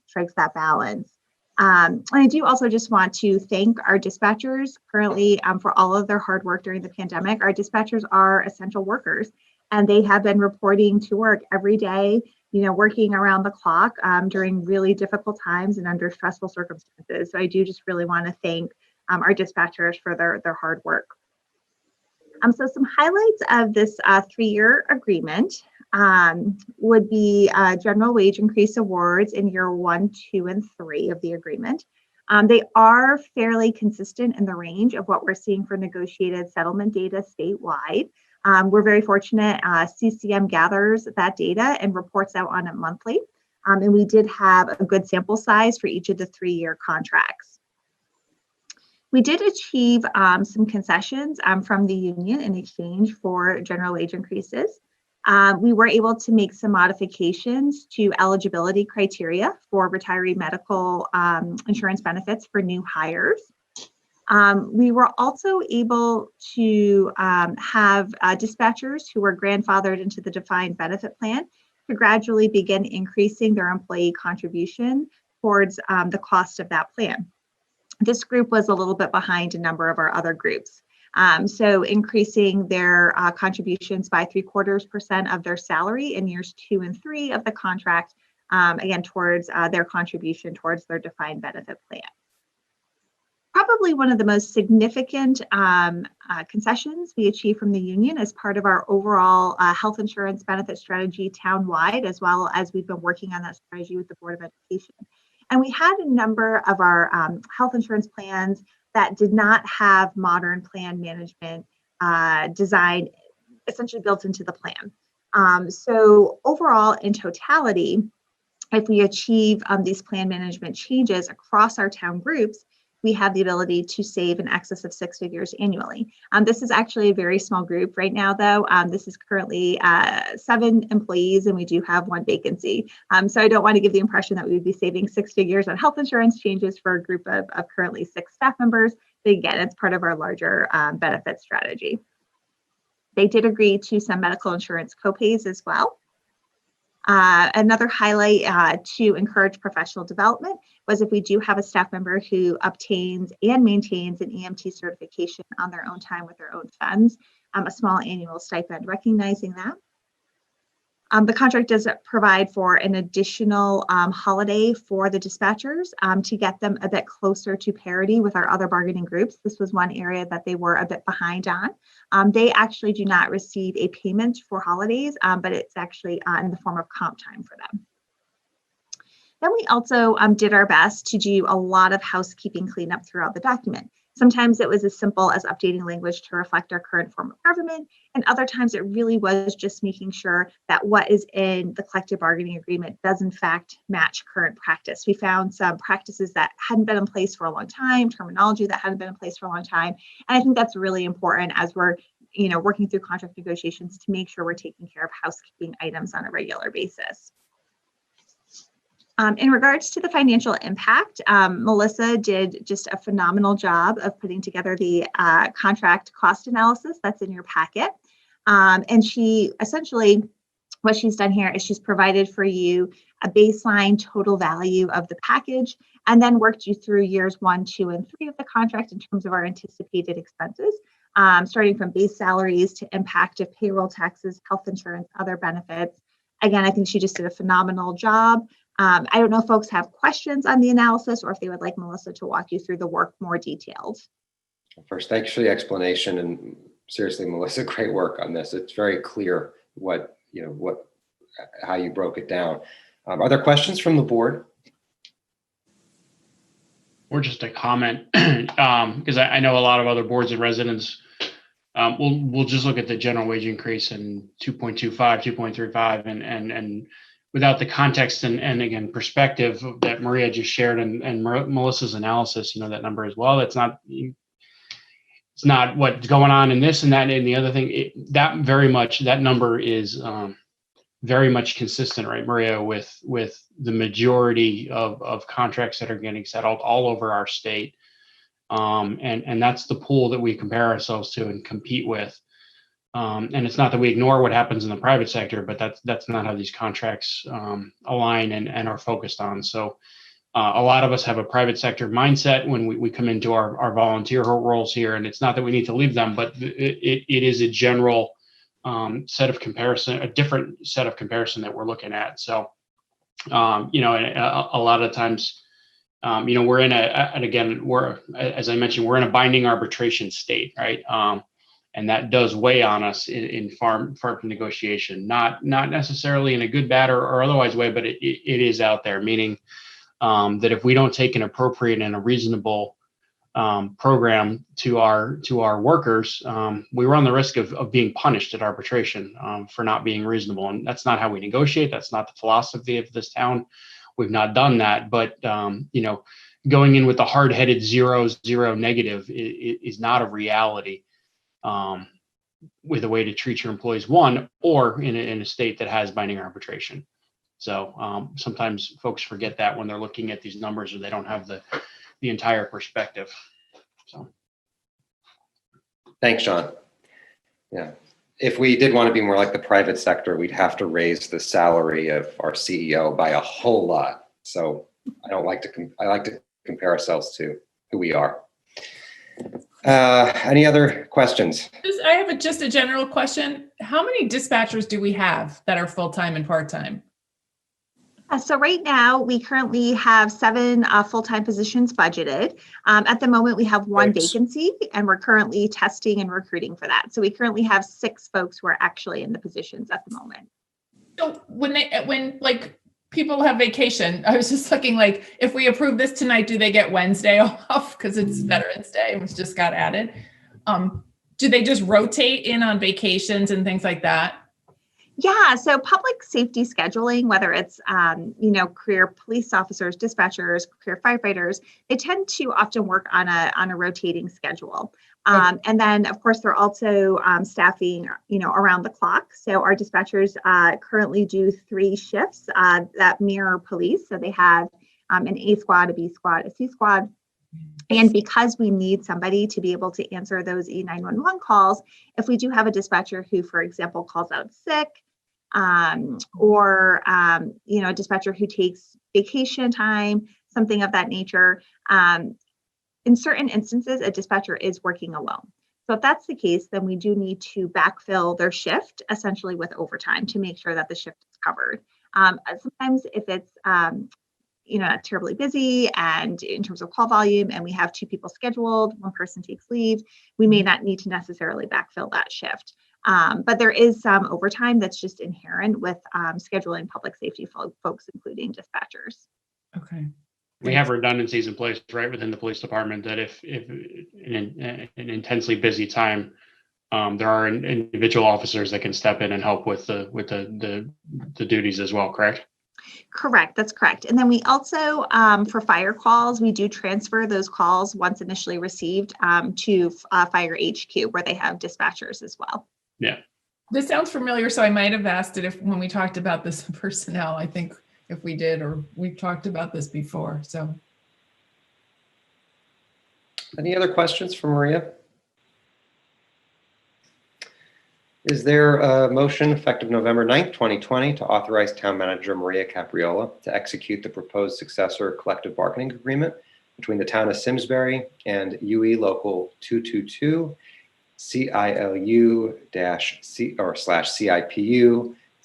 balance. And I do also just want to thank our dispatchers currently for all of their hard work during the pandemic. Our dispatchers are essential workers, and they have been reporting to work every day, working around the clock during really difficult times and under stressful circumstances. So I do just really want to thank our dispatchers for their hard work. So some highlights of this 3-year agreement would be general wage increase awards in year 1, 2, and 3 of the agreement. They are fairly consistent in the range of what we're seeing for negotiated settlement data statewide. We're very fortunate. CCM gathers that data and reports out on it monthly. And we did have a good sample size for each of the 3-year contracts. We did achieve some concessions from the union in exchange for general wage increases. We were able to make some modifications to eligibility criteria for retiree medical insurance benefits for new hires. We were also able to have dispatchers who were grandfathered into the defined benefit plan to gradually begin increasing their employee contribution towards the cost of that plan. This group was a little bit behind a number of our other groups. So increasing their contributions by 0.75% of their salary in years 2 and 3 of the contract, again, towards their contribution towards their defined benefit plan. Probably one of the most significant concessions we achieved from the union as part of our overall health insurance benefit strategy townwide, as well as we've been working on that strategy with the Board of Education. And we had a number of our health insurance plans that did not have modern plan management design essentially built into the plan. So overall, in totality, if we achieve these plan management changes across our town groups, we have the ability to save in excess of 6 figures annually. This is actually a very small group right now, though. This is currently 7 employees, and we do have 1 vacancy. So I don't want to give the impression that we would be saving 6 figures on health insurance changes for a group of currently 6 staff members. But again, it's part of our larger benefit strategy. They did agree to some medical insurance copays as well. Another highlight to encourage professional development was if we do have a staff member who obtains and maintains an EMT certification on their own time with their own funds, a small annual stipend recognizing that. The contract does provide for an additional holiday for the dispatchers to get them a bit closer to parity with our other bargaining groups. This was one area that they were a bit behind on. They actually do not receive a payment for holidays, but it's actually in the form of comp time for them. Then we also did our best to do a lot of housekeeping cleanup throughout the document. Sometimes it was as simple as updating language to reflect our current form of government, and other times it really was just making sure that what is in the collective bargaining agreement does in fact match current practice. We found some practices that hadn't been in place for a long time, terminology that hadn't been in place for a long time, and I think that's really important as we're working through contract negotiations to make sure we're taking care of housekeeping items on a regular basis. In regards to the financial impact, Melissa did just a phenomenal job of putting together the contract cost analysis that's in your packet. And she essentially, what she's done here is she's provided for you a baseline total value of the package and then worked you through years 1, 2, and 3 of the contract in terms of our anticipated expenses, starting from base salaries to impact of payroll taxes, health insurance, other benefits. Again, I think she just did a phenomenal job. I don't know if folks have questions on the analysis or if they would like Melissa to walk you through the work more detailed. First, thanks for the explanation, and seriously, Melissa, great work on this. It's very clear how you broke it down. Are there questions from the board? Or just a comment, because I know a lot of other boards and residents we'll just look at the general wage increase in 2.25, 2.35, and without the context and again, perspective that Maria just shared and Melissa's analysis, that number as well, it's not what's going on in this and that and the other thing. That number is very much consistent, right, Maria, with the majority of contracts that are getting settled all over our state. And that's the pool that we compare ourselves to and compete with. And it's not that we ignore what happens in the private sector, but that's not how these contracts align and are focused on. So a lot of us have a private sector mindset when we come into our volunteer roles here, and it's not that we need to leave them, but it is a general set of comparison, a different set of comparison that we're looking at. So, a lot of times, we're in as I mentioned, we're in a binding arbitration state, right? And that does weigh on us in farm negotiation, not necessarily in a good, bad, or otherwise way, but it is out there, meaning that if we don't take an appropriate and a reasonable program to our workers, we run the risk of being punished at arbitration for not being reasonable. And that's not how we negotiate. That's not the philosophy of this town. We've not done that, but going in with a hard-headed zero negative is not a reality with a way to treat your employees, or in a state that has binding arbitration. So sometimes folks forget that when they're looking at these numbers, or they don't have the entire perspective. So, thanks, John. Yeah. If we did want to be more like the private sector, we'd have to raise the salary of our CEO by a whole lot. So I like to compare ourselves to who we are. Any other questions? I have just a general question. How many dispatchers do we have that are full-time and part-time? So right now, we currently have 7 full-time positions budgeted. At the moment, we have 1 vacancy, and we're currently testing and recruiting for that. So we currently have 6 folks who are actually in the positions at the moment. So when people have vacation, I was just looking if we approve this tonight, do they get Wednesday off because it's Veterans Day and it just got added? Do they just rotate in on vacations and things like that? Yeah, so public safety scheduling, whether it's career police officers, dispatchers, career firefighters, they tend to often work on a rotating schedule. And then, of course, they're also staffing, around the clock. So our dispatchers currently do 3 shifts that mirror police. So they have an A squad, a B squad, a C squad. And because we need somebody to be able to answer those E911 calls, if we do have a dispatcher who, for example, calls out sick, or a dispatcher who takes vacation time, something of that nature, in certain instances, a dispatcher is working alone. So if that's the case, then we do need to backfill their shift essentially with overtime to make sure that the shift is covered. Sometimes if it's not terribly busy and in terms of call volume, and we have 2 people scheduled, one person takes leave, we may not need to necessarily backfill that shift. But there is some overtime that's just inherent with scheduling public safety folks, including dispatchers. Okay. We have redundancies in place, right, within the police department, that if in an intensely busy time, there are individual officers that can step in and help with the duties as well, correct? Correct, that's correct. And then we also, for fire calls, we do transfer those calls once initially received to Fire HQ, where they have dispatchers as well. Yeah. This sounds familiar, so I might have asked it when we talked about this in personnel. I think if we did, or we've talked about this before, so. Any other questions for Maria? Is there a motion effective November 9th, 2020 to authorize Town Manager Maria Capriola to execute the proposed successor collective bargaining agreement between the Town of Simsbury and UE Local 222, CILU/CIPU,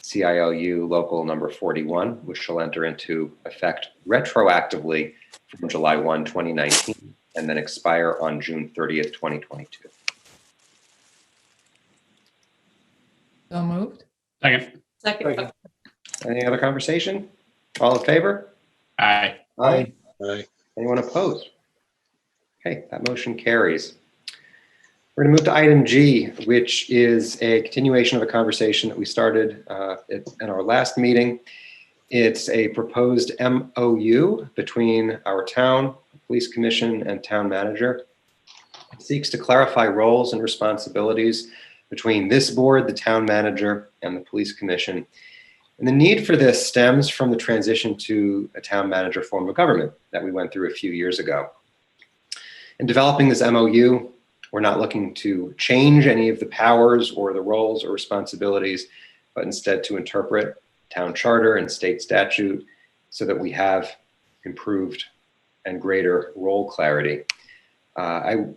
CILU Local number 41, which shall enter into effect retroactively from July 1, 2019, and then expire on June 30th, 2022. So moved. Second. Second. Any other conversation? All in favor? Aye. Aye. Aye. Anyone opposed? Okay, that motion carries. We're going to move to item G, which is a continuation of a conversation that we started in our last meeting. It's a proposed MOU between our town, police commission, and town manager. It seeks to clarify roles and responsibilities between this board, the town manager, and the police commission. And the need for this stems from the transition to a town manager form of government that we went through a few years ago. In developing this MOU, we're not looking to change any of the powers or the roles or responsibilities, but instead to interpret town charter and state statute so that we have improved and greater role clarity. I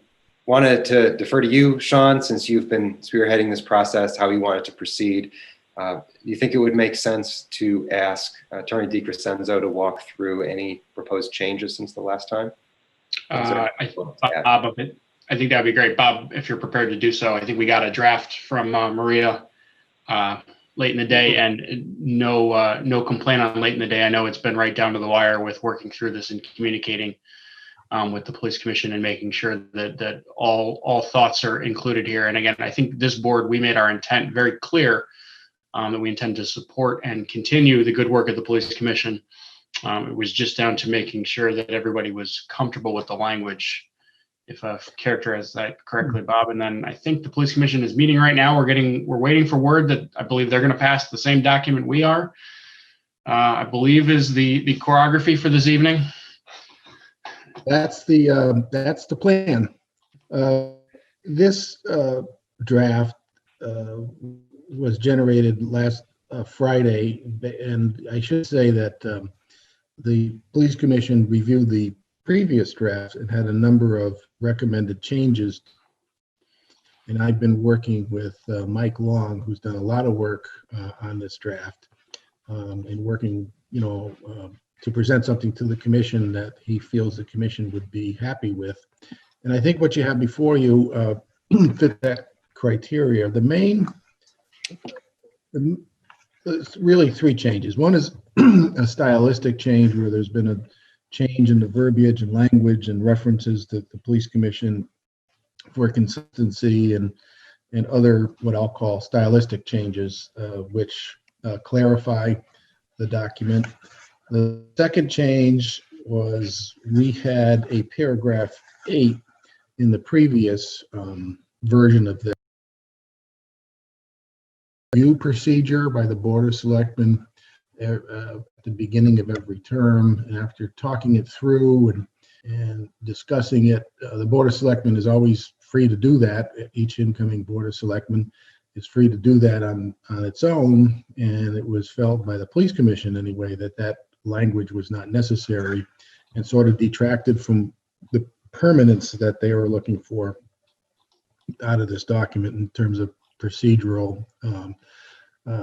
wanted to defer to you, Sean, since you've been spearheading this process, how you want it to proceed. Do you think it would make sense to ask Attorney DiCrescenzo to walk through any proposed changes since the last time? Bob, I think that'd be great. Bob, if you're prepared to do so. I think we got a draft from Maria late in the day, and no complaint on late in the day. I know it's been right down to the wire with working through this and communicating with the police commission and making sure that all thoughts are included here. And again, I think this board, we made our intent very clear that we intend to support and continue the good work of the police commission. It was just down to making sure that everybody was comfortable with the language, if I've characterized that correctly, Bob. And then I think the police commission is meeting right now. We're waiting for word that I believe they're going to pass the same document we are. I believe is the choreography for this evening. That's the plan. This draft was generated last Friday, and I should say that the police commission reviewed the previous draft and had a number of recommended changes. And I've been working with Mike Long, who's done a lot of work on this draft, and working, to present something to the commission that he feels the commission would be happy with. And I think what you have before you fit that criteria. There's really 3 changes. One is a stylistic change where there's been a change in the verbiage and language and references to the police commission for consistency and and other what I'll call stylistic changes, which clarify the document. The second change was we had a paragraph 8 in the previous version of the review procedure by the Board of Selectmen at the beginning of every term. And after talking it through and discussing it, the Board of Selectmen is always free to do that. Each incoming Board of Selectmen is free to do that on its own. And it was felt by the Police Commission anyway that language was not necessary and sort of detracted from the permanence that they were looking for out of this document in terms of procedural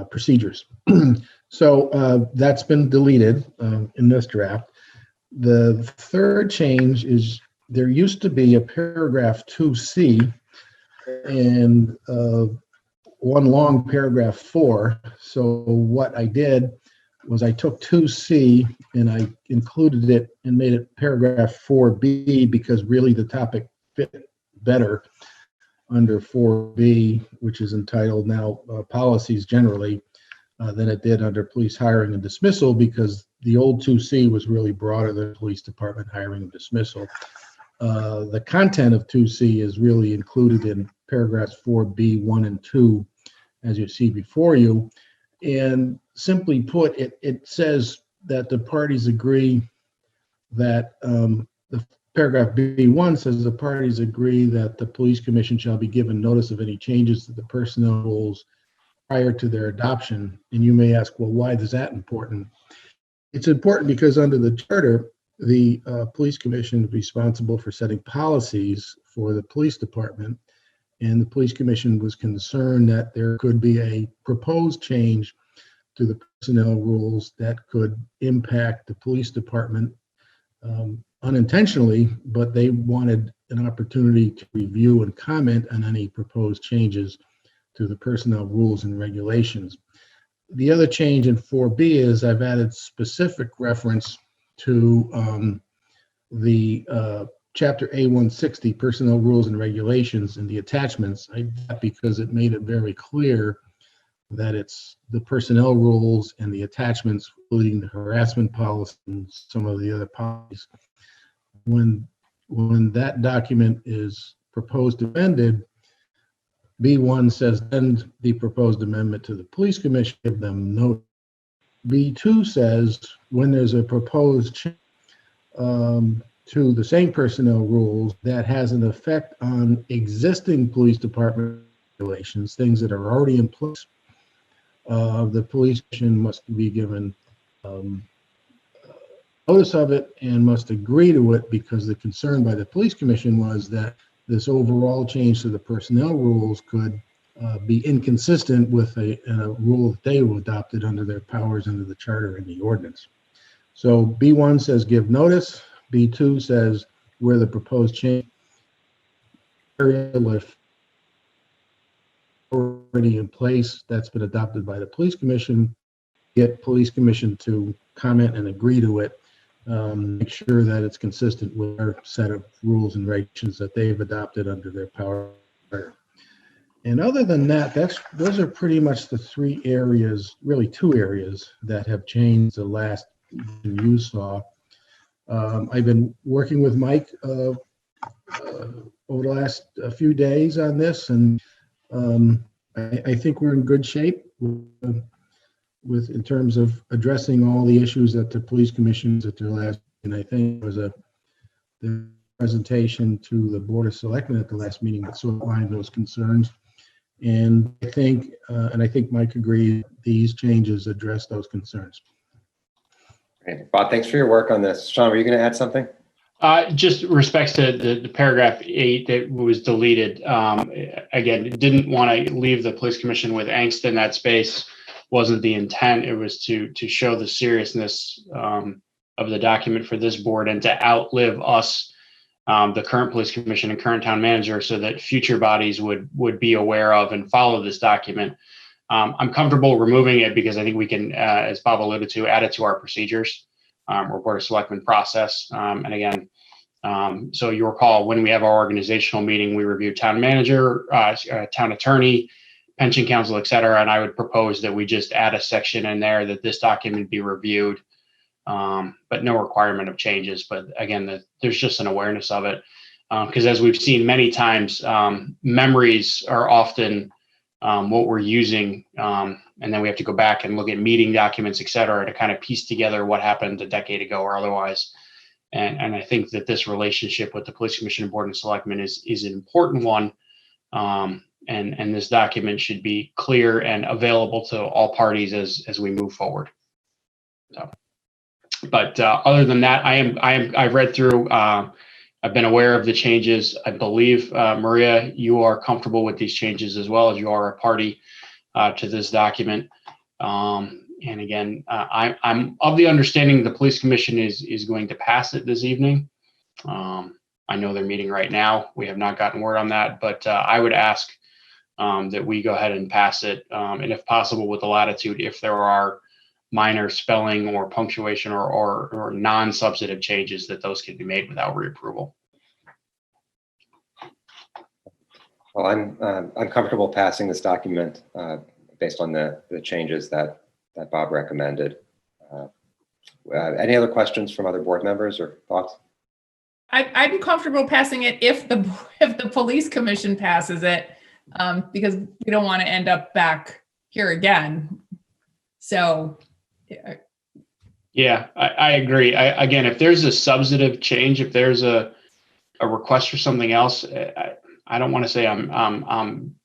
procedures. So that's been deleted in this draft. The third change is there used to be a paragraph 2C and one long paragraph 4. So what I did was I took 2C and I included it and made it paragraph 4B because really the topic fit better under 4B, which is entitled now policies generally, than it did under police hiring and dismissal, because the old 2C was really broader than police department hiring and dismissal. The content of 2C is really included in paragraphs 4B, 1 and 2, as you see before you. And simply put, it says that the parties agree that the paragraph B1 says the parties agree that the police commission shall be given notice of any changes to the personnel rules prior to their adoption. And you may ask, well, why is that important? It's important because under the charter, the police commission is responsible for setting policies for the police department. And the police commission was concerned that there could be a proposed change to the personnel rules that could impact the police department unintentionally, but they wanted an opportunity to review and comment on any proposed changes to the personnel rules and regulations. The other change in 4B is I've added specific reference to the Chapter A160 personnel rules and regulations in the attachments. I did that because it made it very clear that it's the personnel rules and the attachments, including the harassment policy and some of the other policies. When that document is proposed amended, B1 says then the proposed amendment to the police commission, give them notice. B2 says when there's a proposed change to the same personnel rules that has an effect on existing police department regulations, things that are already in place, the police commission must be given notice of it and must agree to it, because the concern by the police commission was that this overall change to the personnel rules could be inconsistent with a rule that they adopted under their powers under the charter and the ordinance. So B1 says give notice. B2 says where the proposed change if already in place that's been adopted by the police commission, get police commission to comment and agree to it. Make sure that it's consistent with their set of rules and regulations that they've adopted under their power. And other than that, those are pretty much the three areas, really two areas, that have changed the last you saw. I've been working with Mike over the last few days on this, and I think we're in good shape with in terms of addressing all the issues that the police commissions at their last, and I think it was the presentation to the Board of Selectmen at the last meeting that sort of outlined those concerns. And I think Mike agreed these changes address those concerns. Great. Bob, thanks for your work on this. Sean, were you going to add something? Just respects to the paragraph 8 that was deleted. Again, didn't want to leave the police commission with angst in that space. Wasn't the intent. It was to show the seriousness of the document for this board and to outlive us, the current police commission and current town manager, so that future bodies would be aware of and follow this document. I'm comfortable removing it because I think we can, as Bob alluded to, add it to our procedures or Board of Selectmen process. And again, So you recall when we have our organizational meeting, we review town manager, town attorney, pension council, et cetera. And I would propose that we just add a section in there that this document be reviewed, but no requirement of changes. But again, there's just an awareness of it. Because as we've seen many times, memories are often what we're using. And then we have to go back and look at meeting documents, et cetera, to kind of piece together what happened a decade ago or otherwise. And I think that this relationship with the Police Commission and Board of Selectmen is an important one. And this document should be clear and available to all parties as we move forward. So, but other than that, I've read through. I've been aware of the changes. I believe Maria, you are comfortable with these changes as well, as you are a party to this document. And again, I'm of the understanding the Police Commission is going to pass it this evening. I know they're meeting right now. We have not gotten word on that, but I would ask that we go ahead and pass it, and if possible with the latitude, if there are minor spelling or punctuation or non-substantive changes, that those can be made without reapproval. Well, I'm comfortable passing this document based on the changes that Bob recommended. Any other questions from other board members or thoughts? I'm comfortable passing it if the police commission passes it, because we don't want to end up back here again. So. Yeah, I agree. Again, if there's a substantive change, if there's a request for something else, I don't want to say I'm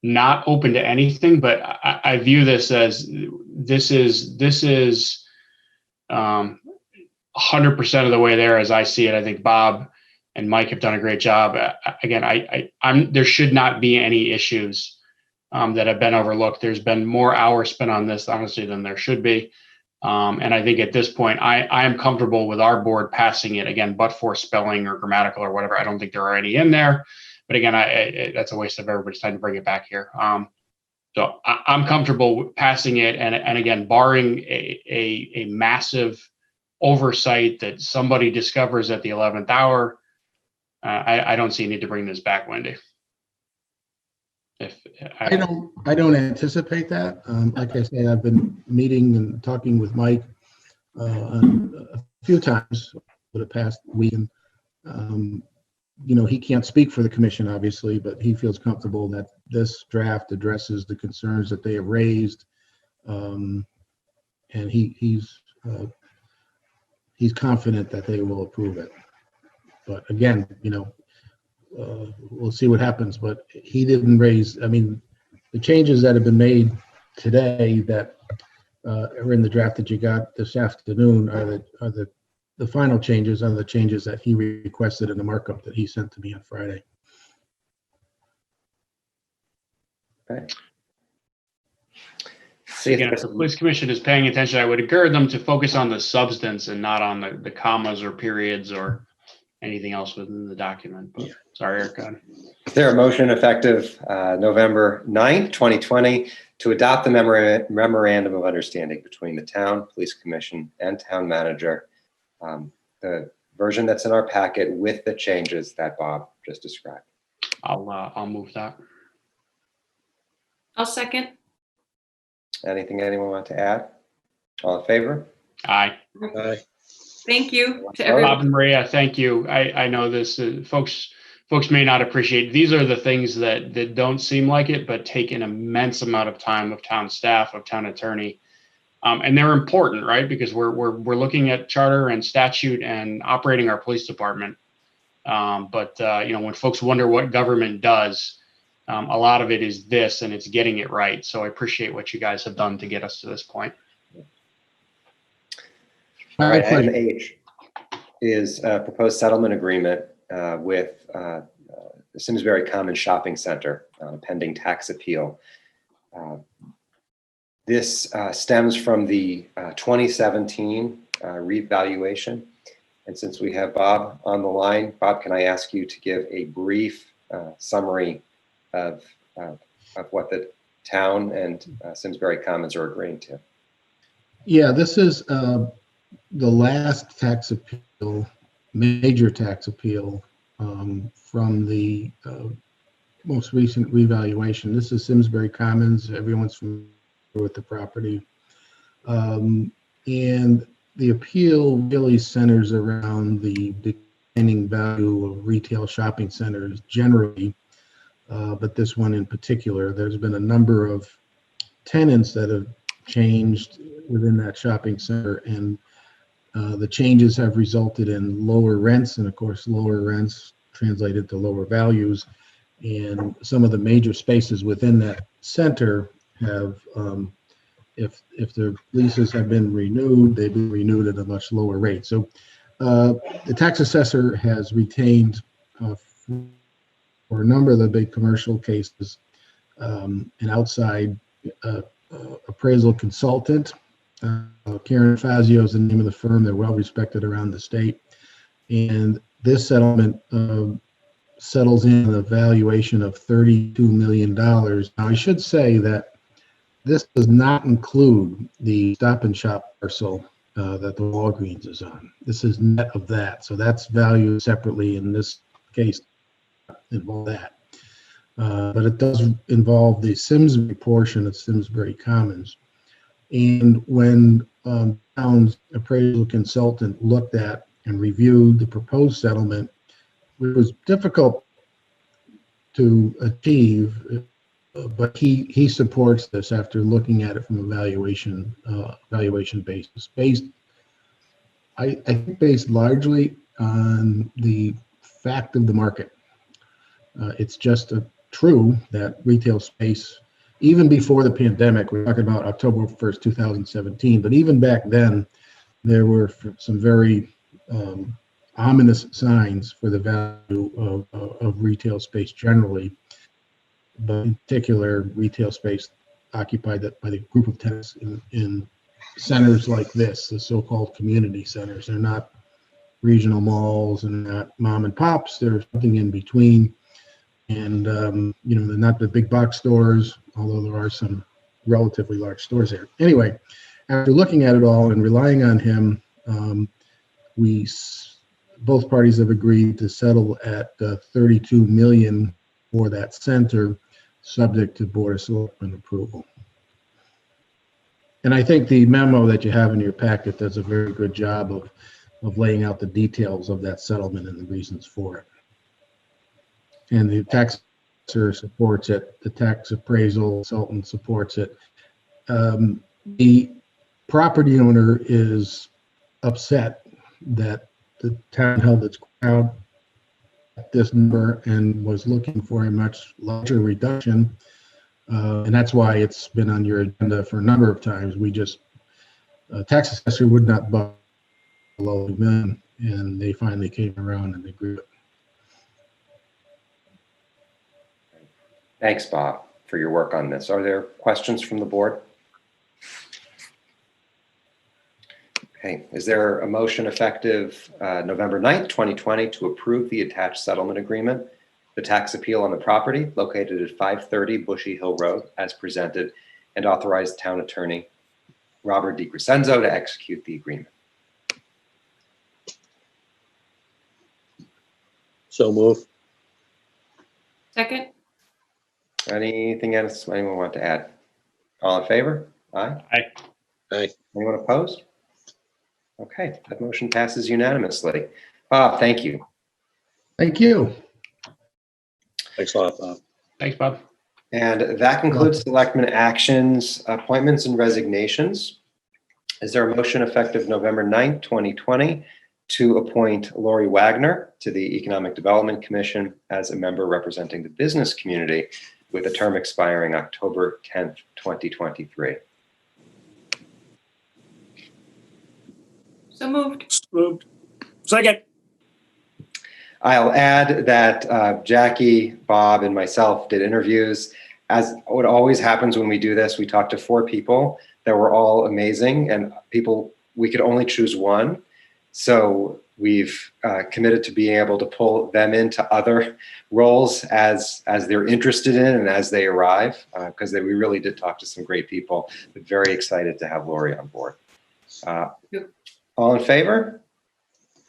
not open to anything, but I view this as this is 100% of the way there as I see it. I think Bob and Mike have done a great job. Again, there should not be any issues that have been overlooked. There's been more hours spent on this, honestly, than there should be. And I think at this point, I am comfortable with our board passing it, again, but for spelling or grammatical or whatever. I don't think there are any in there. But again, that's a waste of everybody's time to bring it back here. So I'm comfortable passing it. And again, barring a massive oversight that somebody discovers at the 11th hour, I don't see a need to bring this back, Wendy. I don't anticipate that. Like I say, I've been meeting and talking with Mike a few times for the past week. And, he can't speak for the commission, obviously, but he feels comfortable that this draft addresses the concerns that they have raised. And he's confident that they will approve it. But again, we'll see what happens, but he didn't raise, the changes that have been made today that are in the draft that you got this afternoon are the final changes, are the changes that he requested in the markup that he sent to me on Friday. Okay. Again, if the police commission is paying attention, I would encourage them to focus on the substance and not on the commas or periods or anything else within the document. But, sorry, Eric. Is there a motion effective November 9th, 2020 to adopt the memorandum of understanding between the town, police commission, and town manager, the version that's in our packet with the changes that Bob just described? I'll move that. I'll second. Anything anyone want to add? All in favor? Aye. Aye. Thank you to everyone. Bob and Maria, thank you. I know this, folks may not appreciate. These are the things that don't seem like it, but take an immense amount of time of town staff, of town attorney. And they're important, right? Because we're looking at charter and statute and operating our police department. But when folks wonder what government does, a lot of it is this, and it's getting it right. So I appreciate what you guys have done to get us to this point. All right, item H is a proposed settlement agreement with the Simsbury Common Shopping Center pending tax appeal. This stems from the 2017 revaluation. And since we have Bob on the line, Bob, can I ask you to give a brief summary of what the town and Simsbury Commons are agreeing to? Yeah, this is the last tax appeal major tax appeal from the most recent revaluation. This is Simsbury Commons. Everyone's familiar with the property. And the appeal really centers around the declining value of retail shopping centers generally, but this one in particular. There's been a number of tenants that have changed within that shopping center, and the changes have resulted in lower rents, and of course lower rents translated to lower values. And some of the major spaces within that center have, if their leases have been renewed, they've been renewed at a much lower rate. So the tax assessor has retained for a number of the big commercial cases an outside appraisal consultant. Karen Fazio is the name of the firm. They're well respected around the state. And this settlement settles in a valuation of $32 million. Now, I should say that this does not include the Stop and Shop parcel that the Walgreens is on. This is net of that. So that's valued separately. In this case, involve that. But it does involve the Simsbury portion of Simsbury Commons. And when town's appraisal consultant looked at and reviewed the proposed settlement, it was difficult to achieve, but he supports this after looking at it from a valuation basis, I think based largely on the fact of the market. It's just true that retail space, even before the pandemic, we're talking about October 1st, 2017, but even back then, there were some very ominous signs for the value of retail space generally, but in particular, retail space occupied by the group of tenants in centers like this, the so-called community centers. They're not regional malls and not mom and pops. There's something in between. And, they're not the big box stores, although there are some relatively large stores there. Anyway, after looking at it all and relying on him, both parties have agreed to settle at $32 million for that center, subject to Board of Selectmen approval. And I think the memo that you have in your packet does a very good job of laying out the details of that settlement and the reasons for it. And the tax assessor supports it. The tax appraisal consultant supports it. The property owner is upset that the town held its ground at this number and was looking for a much larger reduction. And that's why it's been on your agenda for a number of times. Tax assessor would not budge below $2 million, and they finally came around and agreed. Thanks, Bob, for your work on this. Are there questions from the board? Okay, is there a motion effective November 9th, 2020 to approve the attached settlement agreement, the tax appeal on the property located at 530 Bushy Hill Road as presented, and authorize the town attorney, Robert DiCrescenzo, to execute the agreement? So move. Second. Anything else anyone want to add? All in favor? Aye. Aye. Aye. Anyone opposed? Okay, that motion passes unanimously. Bob, thank you. Thank you. Thanks a lot, Bob. Thanks, Bob. And that concludes Selectmen actions, appointments, and resignations. Is there a motion effective November 9th, 2020 to appoint Lori Wagner to the Economic Development Commission as a member representing the business community with a term expiring October 10th, 2023? So moved. Moved. Second. I'll add that Jackie, Bob, and myself did interviews. As what always happens when we do this, we talked to 4 people that were all amazing, and we could only choose one. So we've committed to being able to pull them into other roles as they're interested in and as they arrive, because we really did talk to some great people, but very excited to have Lori on board. All in favor?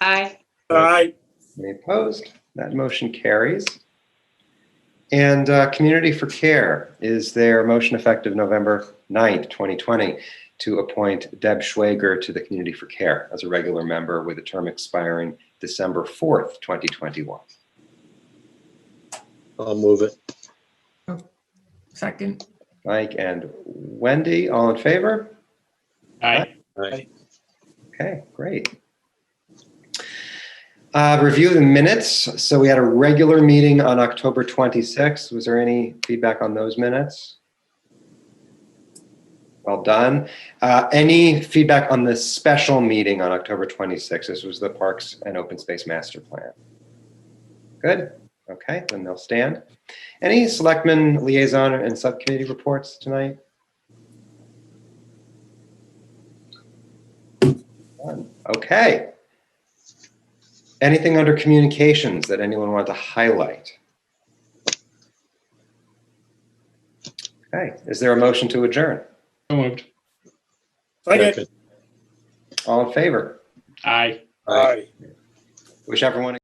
Aye. Aye. Any opposed? That motion carries. And Community for Care, is there a motion effective November 9th, 2020 to appoint Deb Schwager to the Community for Care as a regular member with a term expiring December 4th, 2021? I'll move it. Second. Mike and Wendy, all in favor? Aye. Aye. Okay, great. Review the minutes. So we had a regular meeting on October 26th. Was there any feedback on those minutes? Well done. Any feedback on the special meeting on October 26th? This was the Parks and Open Space Master Plan. Good. Okay, then they'll stand. Any selectmen liaison and subcommittee reports tonight? None. Okay. Anything under communications that anyone want to highlight? Okay, is there a motion to adjourn? So moved. Second. All in favor? Aye. Aye. Wish everyone